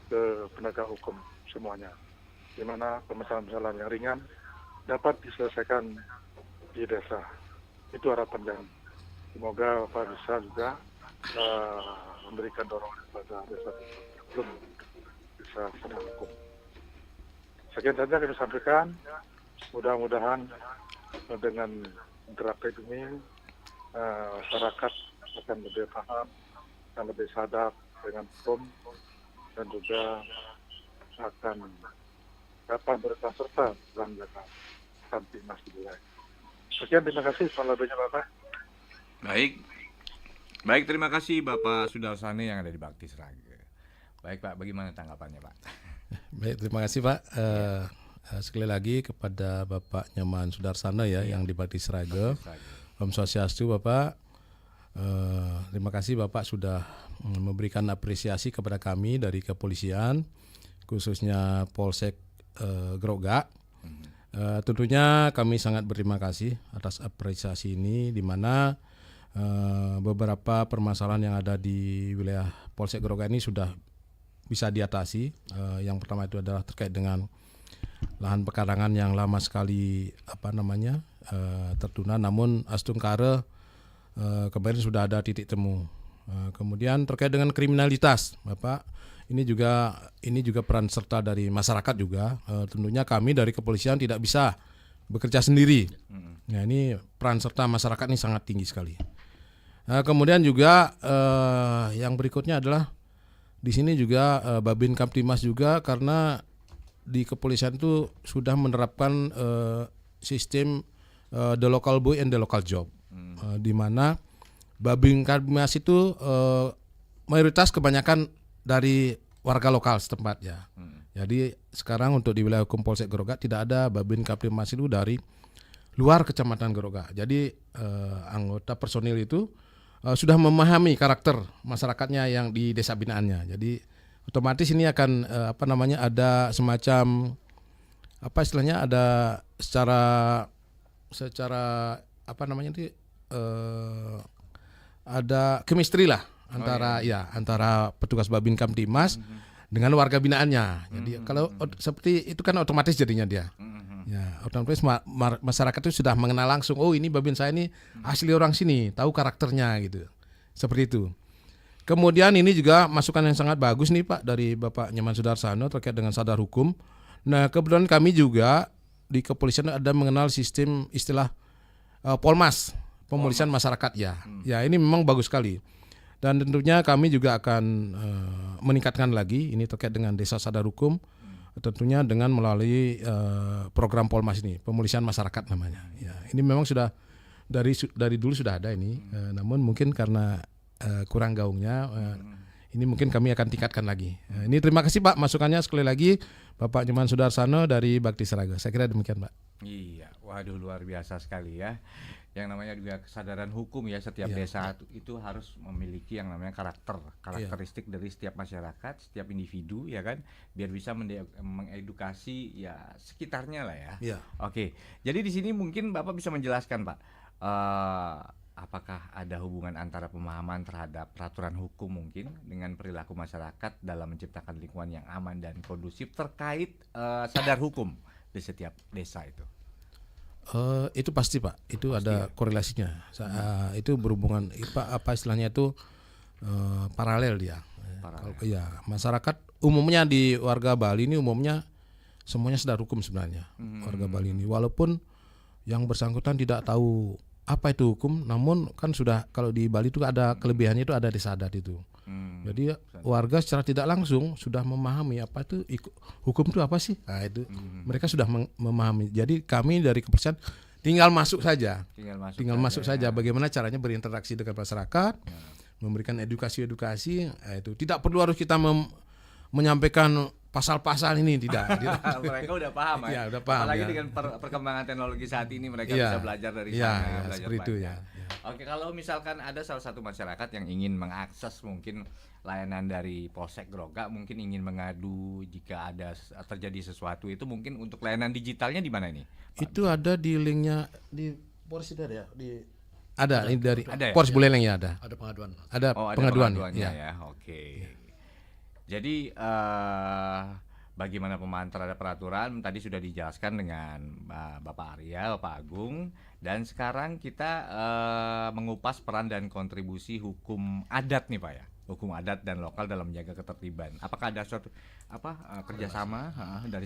ke penegak hukum semuanya. Di mana permasalahan-permasalahan yang ringan dapat diselesaikan di desa. Itu harapan kami. Semoga Bapak bisa juga memberikan dorongan kepada desa belum bisa sadar hukum. Sekian saja kami sampaikan. Mudah-mudahan dengan interaktif ini masyarakat akan lebih paham dan lebih sadar dengan hukum, dan juga akan dapat berperan serta dalam menjaga Kamtibmas di wilayah. Sekian, terima kasih. Selamat lebihnya Bapak. Baik, terima kasih Bapak Sudarsana yang ada di Bakti Sragen. Baik Pak, bagaimana tanggapannya Pak? Baik, terima kasih Pak. Sekali lagi kepada Bapak Nyoman Sudarsana ya, yang di Bakti Sragen. Om Swastiastu Bapak. Terima kasih Bapak sudah memberikan apresiasi kepada kami dari kepolisian, khususnya Polsek Groga. Tentunya kami sangat berterima kasih atas apresiasi ini, di mana beberapa permasalahan yang ada di wilayah Polsek Groga ini sudah bisa diatasi. Yang pertama itu adalah terkait dengan lahan pekarangan yang lama sekali tertunda, namun Astungkare kemarin sudah ada titik temu. Kemudian terkait dengan kriminalitas, Bapak, ini juga peran serta dari masyarakat juga. Tentunya kami dari kepolisian tidak bisa bekerja sendiri. Nah, ini peran serta masyarakat ini sangat tinggi sekali. Kemudian juga yang berikutnya adalah di sini juga Babin Kamtimas juga, karena di kepolisian itu sudah menerapkan sistem the local boy and the local job, di mana Babin Kamtimas itu mayoritas kebanyakan dari warga lokal setempat ya. Jadi sekarang untuk di wilayah hukum Polsek Groga tidak ada Babin Kamtimas itu dari luar kecamatan Groga. Jadi anggota personil itu sudah memahami karakter masyarakatnya yang di desa binaannya. Jadi otomatis ini akan ada semacam ada secara ada chemistry lah antara petugas Babin Kamtimas dengan warga binaannya. Jadi kalau seperti itu kan otomatis jadinya dia. Ya, otomatis masyarakat itu sudah mengenal langsung, oh ini Babin saya ini asli orang sini, tahu karakternya gitu. Seperti itu. Kemudian ini juga masukan yang sangat bagus nih Pak dari Bapak Nyoman Sudarsono terkait dengan sadar hukum. Nah, kebetulan kami juga di kepolisian ada mengenal sistem istilah Polmas, pemulisan masyarakat ya. Ya, ini memang bagus sekali. Dan tentunya kami juga akan meningkatkan lagi ini terkait dengan desa sadar hukum. Tentunya dengan melalui program Polmas ini, pemulihan masyarakat namanya. Ya, ini memang sudah dari dulu sudah ada ini, namun mungkin karena kurang gaungnya, ini mungkin kami akan tingkatkan lagi. Ini terima kasih Pak masukannya sekali lagi Bapak Nyoman Sudarsono dari Bakti Seraga. Saya kira demikian Pak. Iya, waduh luar biasa sekali ya. Yang namanya juga kesadaran hukum ya, setiap desa itu harus memiliki yang namanya karakteristik dari setiap masyarakat, setiap individu ya kan, biar bisa mengedukasi ya sekitarnya lah ya. Iya. Oke, jadi di sini mungkin Bapak bisa menjelaskan Pak, apakah ada hubungan antara pemahaman terhadap peraturan hukum mungkin dengan perilaku masyarakat dalam menciptakan lingkungan yang aman dan kondusif terkait sadar hukum di setiap desa itu? Itu pasti Pak, itu pasti ada korelasinya. Itu berhubungan istilahnya itu paralel dia. Iya, masyarakat umumnya di warga Bali ini umumnya semuanya sadar hukum sebenarnya. Warga Bali ini walaupun yang bersangkutan tidak tahu apa itu hukum, namun kan sudah kalau di Bali itu ada kelebihannya itu ada desa adat itu. Jadi warga secara tidak langsung sudah memahami apa itu hukum itu apa sih. Nah, itu mereka sudah memahami. Jadi kami dari kepolisian tinggal masuk saja. Tinggal masuk saja. Bagaimana caranya berinteraksi dengan masyarakat, memberikan edukasi. Itu tidak perlu harus kita menyampaikan pasal-pasal ini tidak. Mereka udah paham ya. Udah paham. Apalagi dengan perkembangan teknologi saat ini mereka bisa belajar dari sana. Belajar seperti itu ya. Oke, kalau misalkan ada salah satu masyarakat yang ingin mengakses mungkin layanan dari Polsek Groga, mungkin ingin mengadu jika ada terjadi sesuatu, itu mungkin untuk layanan digitalnya di mana ini? Itu ada di linknya di Polres ya, ada ini dari ada Polres Buleleng ya ada. Ada pengaduan. Ada pengaduannya ya. Oke. Jadi bagaimana pemahaman terhadap peraturan tadi sudah dijelaskan dengan Bapak Arya, Bapak Agung, dan sekarang kita mengupas peran dan kontribusi hukum adat nih Pak ya, hukum adat dan lokal dalam menjaga ketertiban. Apakah ada suatu kerjasama dari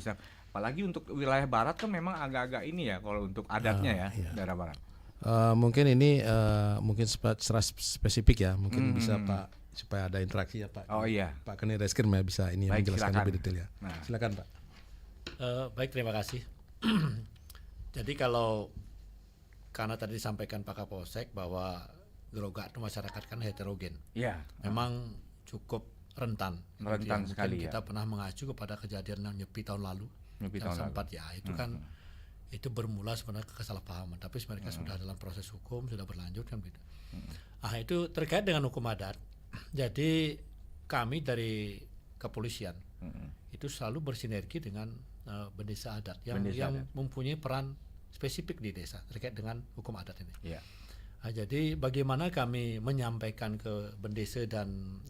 apalagi untuk wilayah barat kan memang agak-agak ini ya kalau untuk adatnya daerah barat. Mungkin ini mungkin secara spesifik ya, mungkin bisa Pak supaya ada interaksi ya Pak. Oh iya. Pak Kanit Reskrim ya bisa ini menjelaskan lebih detail ya. Nah. Silakan Pak. Baik, terima kasih. Jadi karena tadi disampaikan Pak Kapolsek bahwa Groga itu masyarakat kan heterogen. Iya. Memang cukup rentan. Rentan sekali kita pernah mengacu kepada kejadian yang Nyepi tahun lalu. Sempat ya itu kan itu bermula sebenarnya kesalahpahaman, tapi mereka sudah dalam proses hukum, sudah berlanjut kan gitu. Itu terkait dengan hukum adat. Jadi kami dari kepolisian itu selalu bersinergi dengan bendesa adat yang mempunyai peran spesifik di desa terkait dengan hukum adat ini. Yeah. Jadi bagaimana kami menyampaikan ke bendesa dan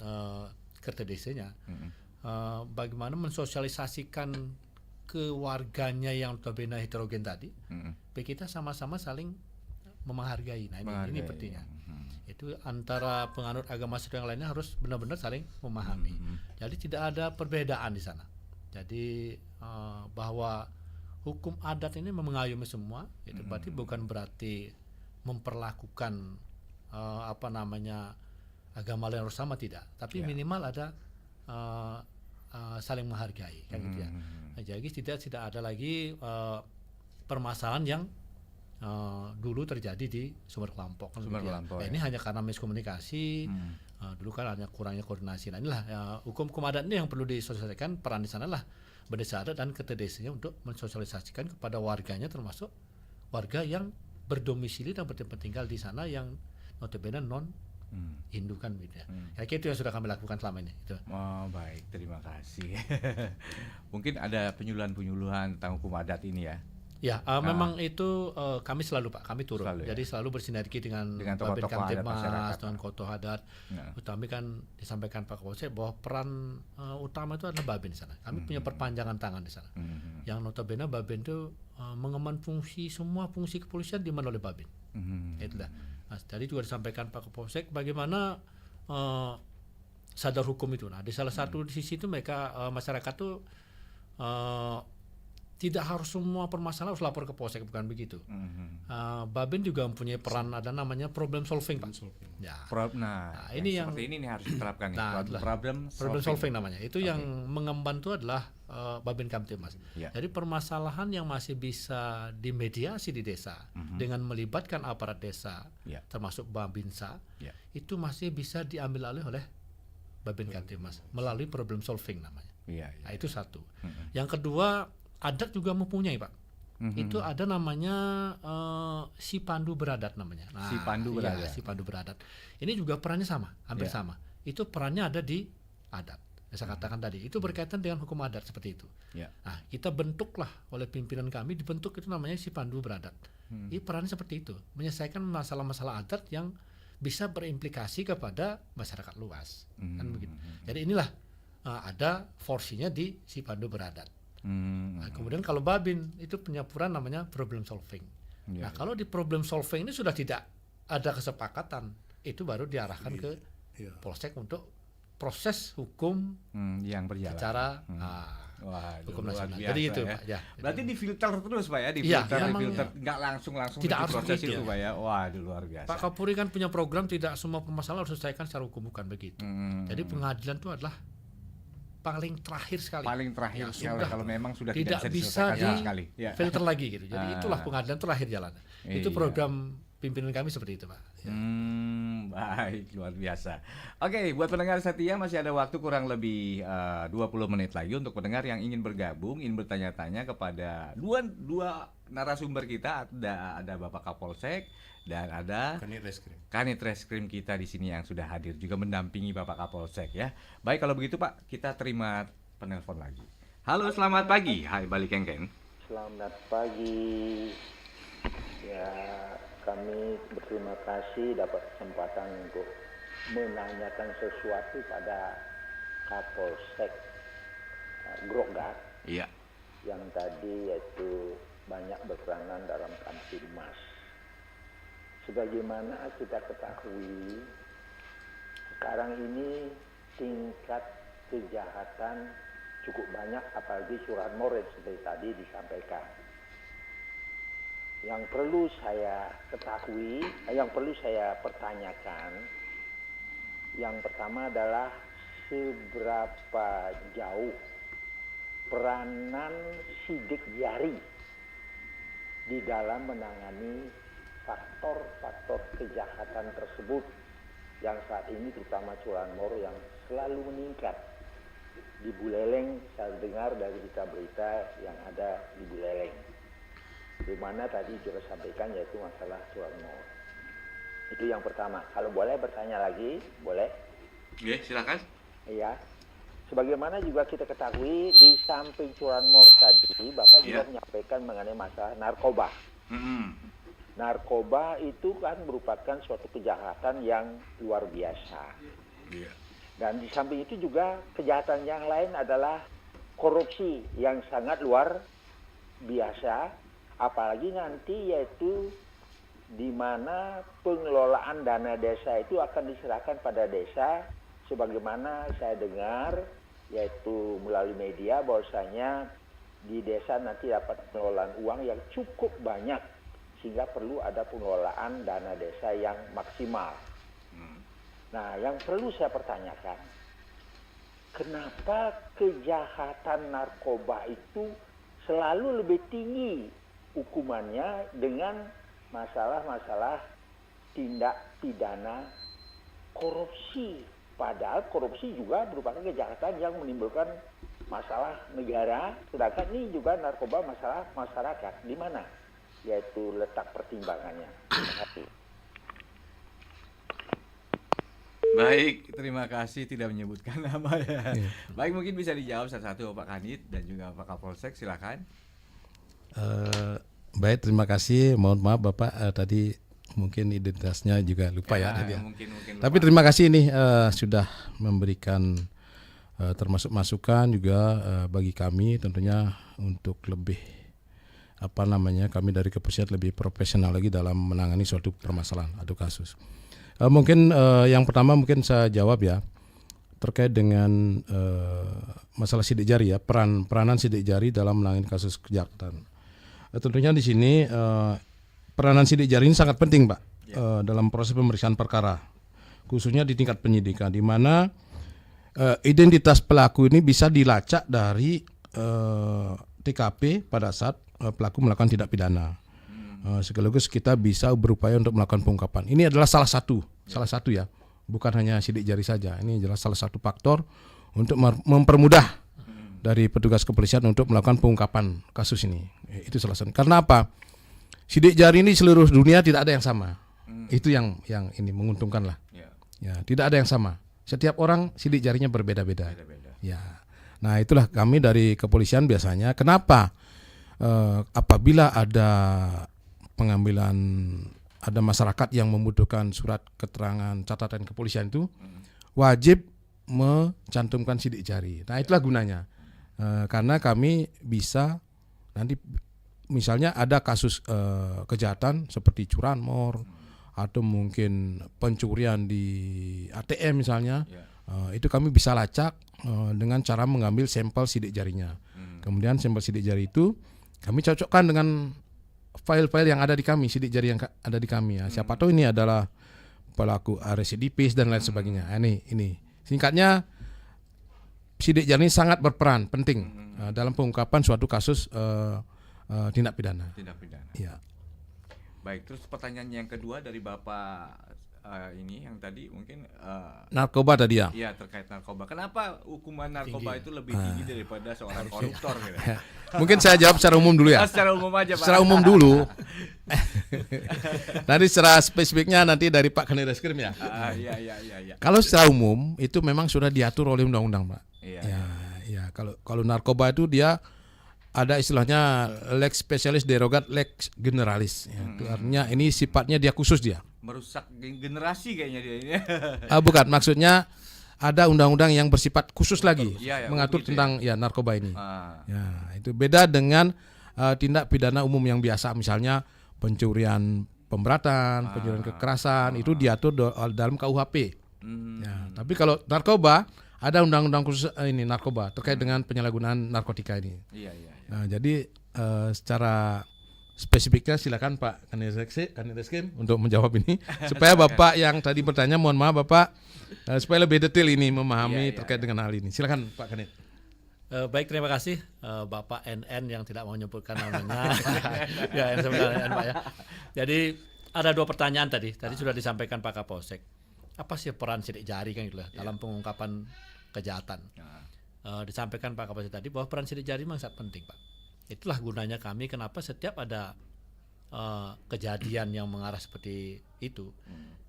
kerta desanya, bagaimana mensosialisasikan ke warganya yang notabene heterogen tadi, kita sama-sama saling menghargai. Nah ini pentingnya. Itu antara penganut agama satu yang lainnya harus benar-benar saling memahami. Jadi tidak ada perbedaan di sana. Jadi bahwa hukum adat ini mengayomi semua, itu berarti bukan berarti memperlakukan agama lain harus sama, tidak. Tapi minimal ada saling menghargai, kan gitu ya. Jadi tidak ada lagi permasalahan yang dulu terjadi di Sumber Kelampok. Ini hanya karena miskomunikasi. Dulu kan hanya kurangnya koordinasi. Nah inilah hukum adat ini yang perlu disosialisasikan. Peran di sana lah berdesa adat dan ketua desanya untuk mensosialisasikan kepada warganya, termasuk warga yang berdomisili dan bertempat tinggal di sana yang notabene non Hindu kan gitu ya. Kayaknya itu yang sudah kami lakukan selama ini. Itu. Oh baik, terima kasih. Mungkin ada penyuluhan tentang hukum adat ini ya. Ya, memang itu kami selalu Pak, kami turun. Jadi selalu bersinergi dengan Babin Kamtibmas, dengan Koto Adat. Utama kan disampaikan Pak Kapolsek bahwa peran utama itu adalah Babin di sana. Kami punya perpanjangan tangan di sana. Yang notabene Babin itu mengemban semua fungsi kepolisian dimana oleh Babin. Itulah. Nah, tadi juga disampaikan Pak Kapolsek bagaimana sadar hukum itu. Nah, di salah satu di sisi itu mereka masyarakat tuh tidak harus semua permasalahan harus lapor ke Polsek, bukan begitu. Babin juga mempunyai peran, ada namanya problem solving, Pak. Ya. Ini yang seperti ini harus diterapkan problem solving namanya. Itu yang mengemban itu adalah Babin Kamtibmas. Jadi permasalahan yang masih bisa dimediasi di desa dengan melibatkan aparat desa, termasuk Babinsa, itu masih bisa diambil alih oleh Babin Kamtibmas melalui problem solving namanya. Nah, itu satu. Yang kedua, adat juga mempunyai Pak. Itu ada namanya si Pandu Beradat namanya. Nah, si Pandu Beradat. Ini juga perannya sama, hampir sama. Itu perannya ada di adat. Saya katakan tadi, itu berkaitan dengan hukum adat seperti itu. Nah, kita bentuklah oleh pimpinan kami, dibentuk itu namanya si Pandu Beradat. Ini perannya seperti itu, menyelesaikan masalah-masalah adat yang bisa berimplikasi kepada masyarakat luas. Kan begitu. Jadi inilah ada porsinya di si Pandu Beradat. Nah, kemudian kalau Babin itu punya peran namanya problem solving. Nah, kalau di problem solving ini sudah tidak ada kesepakatan, itu baru diarahkan ke Polsek untuk proses hukum yang berjalan secara hukum nasional. Jadi itu ya. Pak. Ya. Berarti difilter terus Pak ya, difilter, nggak langsung tidak harus proses itu itu Pak ya. Waduh, luar biasa. Pak Kapolri kan punya program tidak semua permasalahan harus diselesaikan secara hukum, bukan begitu. Jadi pengadilan itu adalah paling terakhir sekali. Paling terakhir sekali kalau memang sudah tidak bisa di filter lagi gitu. Jadi itulah pengadilan terakhir jalan. Itu program pimpinan kami seperti itu Pak. Baik, luar biasa. Oke, buat pendengar setia masih ada waktu kurang lebih 20 menit lagi untuk pendengar yang ingin bergabung, ingin bertanya-tanya kepada dua narasumber kita. Ada Bapak Kapolsek dan ada Kanit Reskrim kita di sini yang sudah hadir juga mendampingi Bapak Kapolsek ya. Baik, kalau begitu Pak, kita terima penelpon lagi. Halo, selamat pagi. Hai Bali Kengken. Selamat pagi. Ya, kami berterima kasih dapat kesempatan untuk menanyakan sesuatu pada Kapolsek Grogak. Iya. Yang tadi yaitu banyak berperanan dalam Kamtibmas. Sebagaimana kita ketahui, sekarang ini tingkat kejahatan cukup banyak, apalagi curanmor seperti tadi disampaikan. Yang perlu saya ketahui, yang perlu saya pertanyakan, yang pertama adalah seberapa jauh peranan sidik jari di dalam menangani faktor-faktor kejahatan tersebut yang saat ini terutama curanmor yang selalu meningkat di Buleleng. Saya dengar dari berita-berita yang ada di Buleleng, di mana tadi juga sampaikan yaitu masalah curanmor. Itu yang pertama. Kalau boleh bertanya lagi, boleh? Oke, silakan. Iya. Sebagaimana juga kita ketahui di samping curanmor tadi, Bapak juga menyampaikan mengenai masalah narkoba. Narkoba itu kan merupakan suatu kejahatan yang luar biasa. Dan di samping itu juga kejahatan yang lain adalah korupsi yang sangat luar biasa, apalagi nanti yaitu di mana pengelolaan dana desa itu akan diserahkan pada desa, sebagaimana saya dengar yaitu melalui media bahwasanya di desa nanti dapat pengelolaan uang yang cukup banyak sehingga perlu ada pengelolaan dana desa yang maksimal. Nah, yang perlu saya pertanyakan, kenapa kejahatan narkoba itu selalu lebih tinggi hukumannya dengan masalah-masalah tindak pidana korupsi? Padahal korupsi juga merupakan kejahatan yang menimbulkan masalah negara, sedangkan ini juga narkoba masalah masyarakat. Di mana yaitu letak pertimbangannya? Terima kasih. Baik, terima kasih tidak menyebutkan nama ya. Baik, mungkin bisa dijawab satu-satu Pak Kanit dan juga Pak Kapolsek, silakan. Baik, terima kasih. Mohon maaf Bapak tadi mungkin identitasnya juga lupa ya. Mungkin Tapi terima kasih ini sudah memberikan termasuk masukan juga bagi kami tentunya untuk lebih kami dari kepolisian lebih profesional lagi dalam menangani suatu permasalahan atau kasus. Mungkin yang pertama mungkin saya jawab ya terkait dengan masalah sidik jari ya, peranan sidik jari dalam menangani kasus kejahatan. Tentunya di sini peranan sidik jari ini sangat penting, Pak, dalam proses pemeriksaan perkara, khususnya di tingkat penyidikan, di mana identitas pelaku ini bisa dilacak dari TKP pada saat pelaku melakukan tindak pidana. Sekaligus kita bisa berupaya untuk melakukan pengungkapan. Ini adalah salah satu ya, bukan hanya sidik jari saja. Ini adalah salah satu faktor untuk mempermudah dari petugas kepolisian untuk melakukan pengungkapan kasus ini. Itu salah satu. Karena apa? Sidik jari ini seluruh dunia tidak ada yang sama. Itu yang ini menguntungkan lah. Ya, tidak ada yang sama. Setiap orang sidik jarinya berbeda-beda. Ya. Nah, itulah kami dari kepolisian biasanya. Kenapa? Apabila ada pengambilan, ada masyarakat yang membutuhkan surat keterangan catatan kepolisian itu wajib mencantumkan sidik jari. Nah, itulah gunanya. Karena kami bisa nanti misalnya ada kasus kejahatan seperti curanmor atau mungkin pencurian di ATM misalnya, itu kami bisa lacak dengan cara mengambil sampel sidik jarinya. Kemudian sampel sidik jari itu kami cocokkan dengan file-file yang ada di kami, sidik jari yang ada di kami ya. Siapa tahu ini adalah pelaku residipis dan lain sebagainya. Ini singkatnya, sidik jari ini sangat berperan penting dalam pengungkapan suatu kasus tindak pidana. Ya. Baik, terus pertanyaan yang kedua dari Bapak ini yang tadi mungkin narkoba tadi ya. Iya, terkait narkoba. Kenapa hukuman narkoba itu lebih tinggi daripada seorang koruptor gitu? Mungkin saya jawab secara umum dulu ya. Secara umum aja, Pak. Secara umum dulu. Nanti secara spesifiknya nanti dari Pak Kanit Reskrim ya. Iya. Kalau secara umum itu memang sudah diatur oleh undang-undang, Pak. Iya. Kalau narkoba itu dia ada istilahnya lex specialis derogat lex generalis. Itu artinya ini sifatnya dia khusus dia. Merusak generasi kayaknya dia ini. Bukan, maksudnya ada undang-undang yang bersifat khusus lagi mengatur gitu tentang narkoba ini. Ya, itu beda dengan tindak pidana umum yang biasa, misalnya pencurian pemberatan, pencurian kekerasan, itu diatur dalam KUHP. Ya, tapi kalau narkoba ada undang-undang khusus ini narkoba terkait dengan penyalahgunaan narkotika ini. Iya. Nah, jadi secara spesifiknya silakan Pak Kanit Reskrim untuk menjawab ini supaya Bapak yang tadi bertanya, mohon maaf Bapak, supaya lebih detail ini memahami terkait dengan hal ini. Silakan Pak Kanit. Baik, terima kasih Bapak NN yang tidak mau menyebutkan namanya. Ya, sebenarnya Pak ya. Jadi ada dua pertanyaan tadi sudah disampaikan Pak Kapolsek. Apa sih peran sidik jari kan gitu dalam pengungkapan kejahatan? Disampaikan Pak Kapolsek tadi bahwa peran sidik jari memang sangat penting, Pak. Itulah gunanya kami, kenapa setiap ada kejadian yang mengarah seperti itu,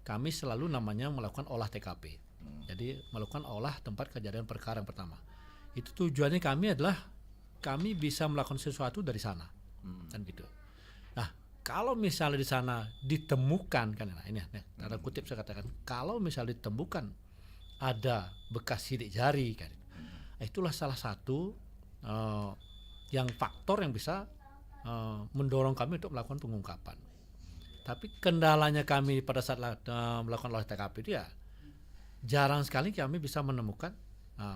kami selalu namanya melakukan olah TKP. Jadi melakukan olah tempat kejadian perkara yang pertama. Itu tujuannya kami adalah kami bisa melakukan sesuatu dari sana, kan gitu. Nah, kalau misalnya di sana ditemukan kan, nah ini tanda kutip saya katakan, kalau misalnya ditemukan ada bekas sidik jari kan, itulah salah satu yang faktor yang bisa mendorong kami untuk melakukan pengungkapan. Tapi kendalanya kami pada saat melakukan olah TKP itu ya jarang sekali kami bisa menemukan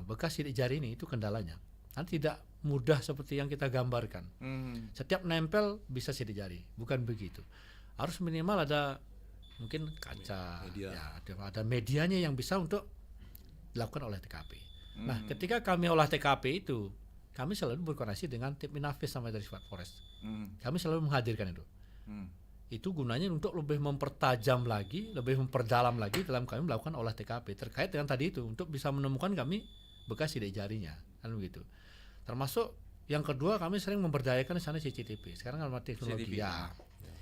bekas sidik jari ini, itu kendalanya. Nanti tidak mudah seperti yang kita gambarkan. Setiap nempel bisa sidik jari, bukan begitu. Harus minimal ada mungkin kaca, ada medianya yang bisa untuk dilakukan olah TKP. Nah, ketika kami olah TKP itu, kami selalu berkoordinasi dengan tim Inavis sama dari Forest. Kami selalu menghadirkan itu. Itu gunanya untuk lebih mempertajam lagi, lebih memperdalam lagi dalam kami melakukan olah TKP terkait dengan tadi itu, untuk bisa menemukan kami bekas sidik jarinya, kan begitu. Termasuk yang kedua, kami sering memberdayakan di sana CCTV. Sekarang kalau teknologi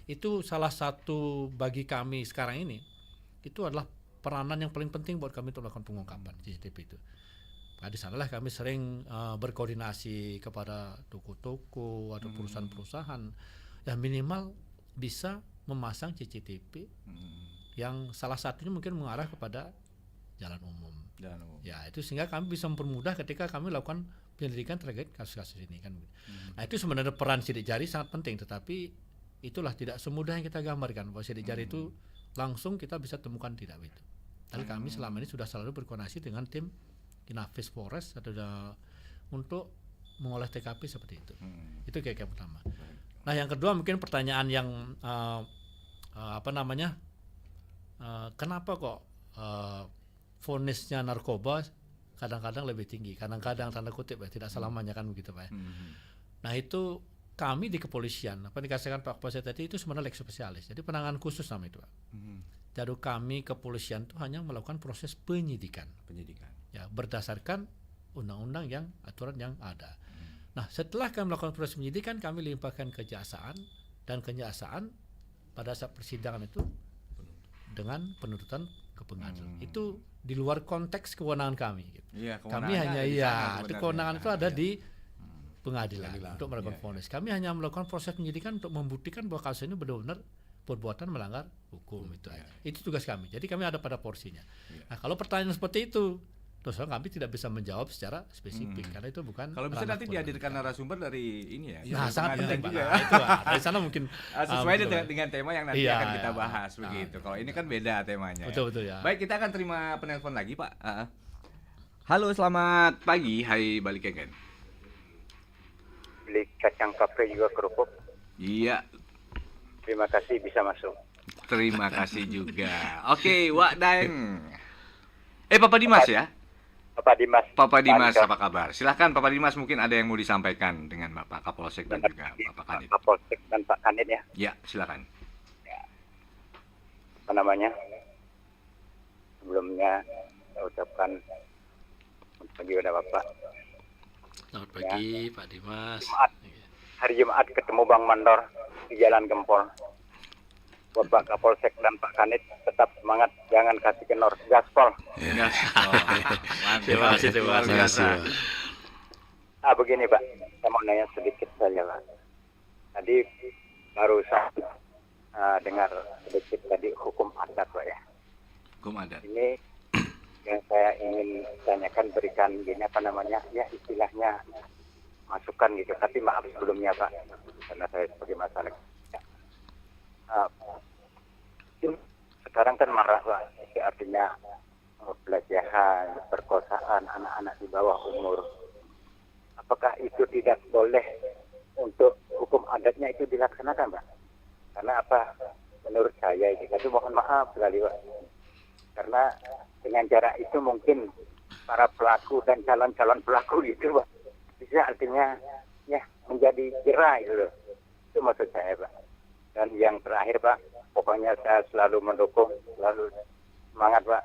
itu salah satu bagi kami sekarang ini, itu adalah peranan yang paling penting buat kami untuk melakukan pengungkapan CCTV itu. Nah, di sanalah kami sering berkoordinasi kepada toko-toko atau perusahaan-perusahaan yang minimal bisa memasang CCTV yang salah satunya mungkin mengarah kepada jalan umum. Ya, itu sehingga kami bisa mempermudah ketika kami lakukan penyelidikan terkait kasus-kasus ini kan. Nah, itu sebenarnya peran sidik jari sangat penting, tetapi itulah tidak semudah yang kita gambarkan bahwa sidik jari itu langsung kita bisa temukan, tidak begitu. Tapi kami selama ini sudah selalu berkoordinasi dengan tim Inavis Forest untuk mengolah TKP seperti itu. Itu kayak pertama. Nah, yang kedua mungkin pertanyaan yang kenapa kok vonisnya narkoba kadang-kadang lebih tinggi, kadang-kadang tanda kutip ya, tidak selamanya kan begitu Pak ya. Nah, itu kami di kepolisian, apa dikatakan Pak Kapolsek tadi, itu sebenarnya lex spesialis, jadi penanganan khusus nama itu Pak. Jadi kami kepolisian itu hanya melakukan proses penyidikan. Ya, berdasarkan undang-undang yang aturan yang ada. Nah, setelah kami melakukan proses penyidikan, kami limpahkan kejaksaan, dan kejaksaan pada saat persidangan itu dengan penuntutan ke pengadilan. Itu di luar konteks kewenangan kami. Gitu. Kami hanya itu kewenangan itu ada di pengadilan untuk melakukan vonis. Kami hanya melakukan proses penyidikan untuk membuktikan bahwa kasus ini benar-benar perbuatan melanggar hukum itu aja. Itu tugas kami. Jadi kami ada pada porsinya. Nah, kalau pertanyaan seperti itu, terus kami tidak bisa menjawab secara spesifik karena itu bukan. Kalau bisa nanti dihadirkan narasumber dari ini ya. Nah, sangat penting Pak. Nah, itu dari sana mungkin sesuai dengan tema yang nanti akan kita bahas begitu. Kalau ini kan beda temanya. Betul ya. Baik, kita akan terima penelpon lagi Pak. Halo, selamat pagi. Hai Balik Keken. Beli kacang kapre juga kerupuk. Iya. Terima kasih bisa masuk. Terima kasih juga. Oke, Wak Daeng. Papa Dimas ya? Papa Dimas, apa kabar? Silahkan Papa Dimas, mungkin ada yang mau disampaikan dengan Bapak Kapolsek dan juga Bapak Kanit. Kapolsek dan Pak Kanit ya? Ya, silakan. Apa namanya? Sebelumnya saya ucapkan selamat pagi kepada Bapak. Selamat pagi Pak Dimas. Hari Jumat ketemu Bang Mandor di Jalan Gempol. Bapak Kapolsek dan Pak Kanit tetap semangat, jangan kasih kenor, gaspol. Terima kasih. Begini Pak, saya mau nanya sedikit saja Pak. Tadi baru saya dengar sedikit tadi hukum adat Pak ya. Hukum adat. Ini yang saya ingin tanyakan, berikan gini apa namanya, ya istilahnya masukan gitu. Tapi maaf sebelumnya Pak, karena saya sebagai masyarakat. Sekarang kan marah Pak, artinya pelecehan, perkosaan anak-anak di bawah umur. Apakah itu tidak boleh untuk hukum adatnya itu dilaksanakan Pak? Karena apa? Menurut saya itu mohon maaf sekali Pak. Karena dengan cara itu mungkin para pelaku dan calon-calon pelaku itu Pak, bisa artinya ya menjadi jerah gitu loh. Itu maksud saya Pak. Dan yang terakhir Pak, pokoknya saya selalu mendukung, selalu semangat Pak.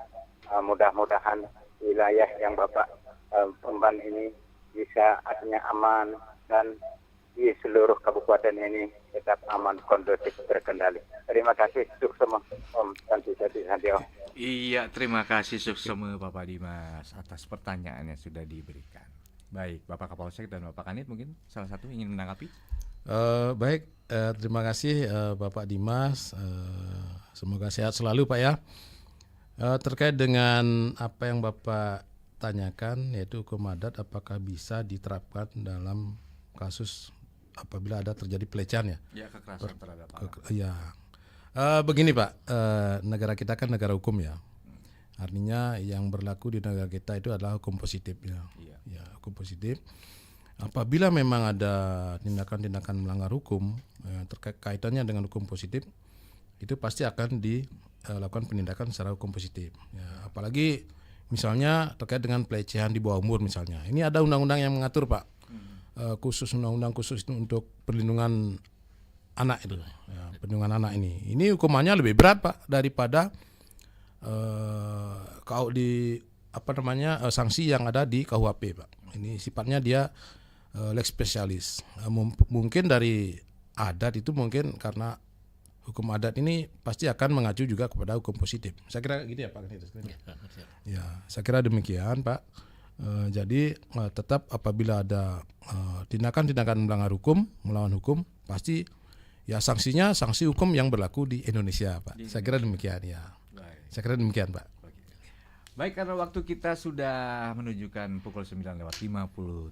Mudah-mudahan wilayah yang Bapak emban ini bisa artinya aman, dan di seluruh kabupaten ini tetap aman, kondusif, terkendali. Terima kasih, Suksema Om Santi Om. Iya, terima kasih Suksema Bapak Dimas atas pertanyaan yang sudah diberikan. Baik, Bapak Kapolsek dan Bapak Kanit mungkin salah satu ingin menanggapi. Baik, terima kasih Bapak Dimas. Semoga sehat selalu Pak ya. Terkait dengan apa yang Bapak tanyakan yaitu hukum adat apakah bisa diterapkan dalam kasus apabila ada terjadi pelecehan ya. Ya, kekerasan terhadap anak. Ya. Begini Pak, negara kita kan negara hukum ya. Artinya yang berlaku di negara kita itu adalah hukum positif ya. Ya, hukum positif. Apabila memang ada tindakan-tindakan melanggar hukum kaitannya dengan hukum positif, itu pasti akan dilakukan penindakan secara hukum positif. Ya, apalagi misalnya terkait dengan pelecehan di bawah umur misalnya. Ini ada undang-undang yang mengatur Pak, khusus undang-undang khusus untuk perlindungan anak itu. Ya, perlindungan anak ini hukumannya lebih berat Pak daripada sanksi yang ada di KUHP Pak. Ini sifatnya dia lex specialis. Mungkin dari adat itu mungkin karena hukum adat ini pasti akan mengacu juga kepada hukum positif. Saya kira gitu ya Pak. Ya, saya kira demikian Pak. Jadi tetap apabila ada tindakan-tindakan melanggar hukum, melawan hukum, pasti ya sanksinya sanksi hukum yang berlaku di Indonesia Pak. Saya kira demikian ya. Saya kira demikian Pak. Baik, karena waktu kita sudah menunjukkan pukul 9:57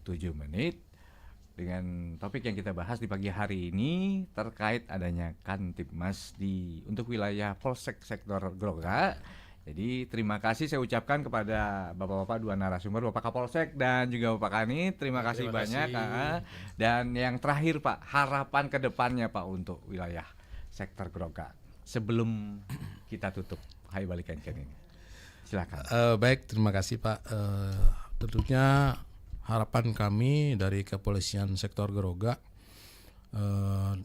dengan topik yang kita bahas di pagi hari ini terkait adanya Kantipmas untuk wilayah Polsek Sektor Groga. Jadi terima kasih saya ucapkan kepada Bapak-bapak dua narasumber, Bapak Kapolsek dan juga Bapak Kanit. Terima kasih banyak. Dan yang terakhir Pak, harapan ke depannya Pak untuk wilayah Sektor Groga sebelum kita tutup Hai Balik Kenken ini. Silakan. Baik, terima kasih Pak. Tentunya harapan kami dari Kepolisian Sektor Groga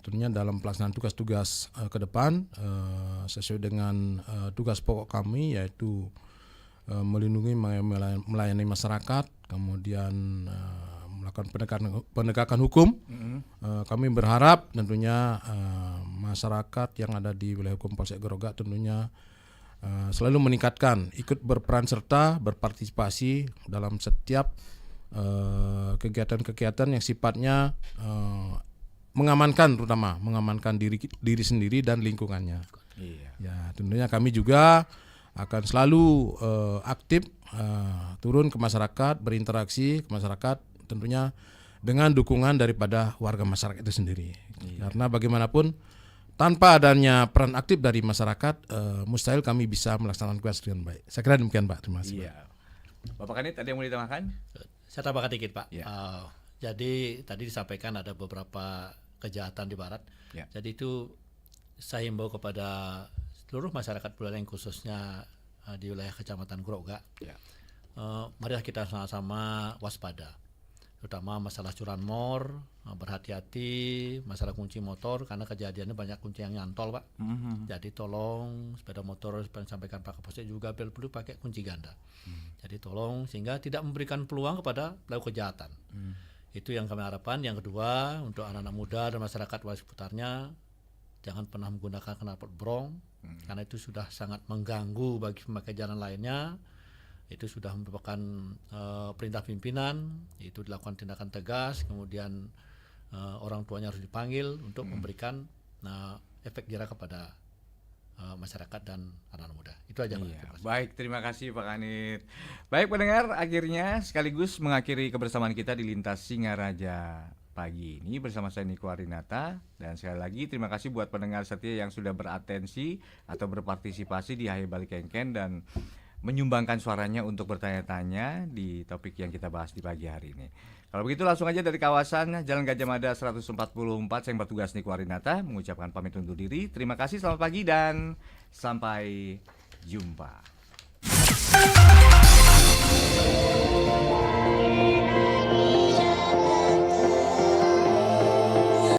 tentunya dalam pelaksanaan tugas-tugas ke depan sesuai dengan tugas pokok kami yaitu melindungi, melayani masyarakat, kemudian melakukan penegakan hukum. Kami berharap tentunya masyarakat yang ada di wilayah hukum Polsek Groga tentunya selalu meningkatkan, ikut berperan serta berpartisipasi dalam setiap kegiatan-kegiatan yang sifatnya mengamankan diri sendiri dan lingkungannya. Ya, tentunya kami juga akan selalu aktif turun ke masyarakat, berinteraksi ke masyarakat, tentunya dengan dukungan daripada warga masyarakat itu sendiri. Karena bagaimanapun tanpa adanya peran aktif dari masyarakat, mustahil kami bisa melaksanakan tugas dengan baik. Saya kira demikian Pak. Terima kasih. Bapak Kanit, ada yang mau ditambahkan? Saya tambahkan dikit Pak. Jadi tadi disampaikan ada beberapa kejahatan di barat. Jadi itu saya himbau kepada seluruh masyarakat Buleleng khususnya di wilayah Kecamatan Groga. Marilah kita sama-sama waspada, terutama masalah curanmor, berhati-hati, masalah kunci motor karena kejadiannya banyak kunci yang nyantol Pak. Jadi tolong sepeda motor seperti yang sampaikan Pak Kapolsek juga perlu pakai kunci ganda. Jadi tolong sehingga tidak memberikan peluang kepada pelaku kejahatan. Itu yang kami harapkan. Yang kedua, untuk anak-anak muda dan masyarakat sekitarnya, jangan pernah menggunakan knalpot brong karena itu sudah sangat mengganggu bagi pemakai jalan lainnya. Itu sudah merupakan perintah pimpinan, itu dilakukan tindakan tegas, kemudian orang tuanya harus dipanggil untuk memberikan efek jerah kepada masyarakat dan anak-anak muda. Itu aja Pak. Baik, terima kasih Pak Kanit. Baik pendengar, akhirnya sekaligus mengakhiri kebersamaan kita di Lintas Singaraja pagi ini bersama saya Niko Arinata. Dan sekali lagi terima kasih buat pendengar setia yang sudah beratensi atau berpartisipasi di Hai Balik Kenken dan menyumbangkan suaranya untuk bertanya-tanya di topik yang kita bahas di pagi hari ini. Kalau begitu langsung aja dari kawasan Jalan Gajah Mada 144 saya bertugas Niko Arinata mengucapkan pamit undur diri. Terima kasih, selamat pagi dan sampai jumpa.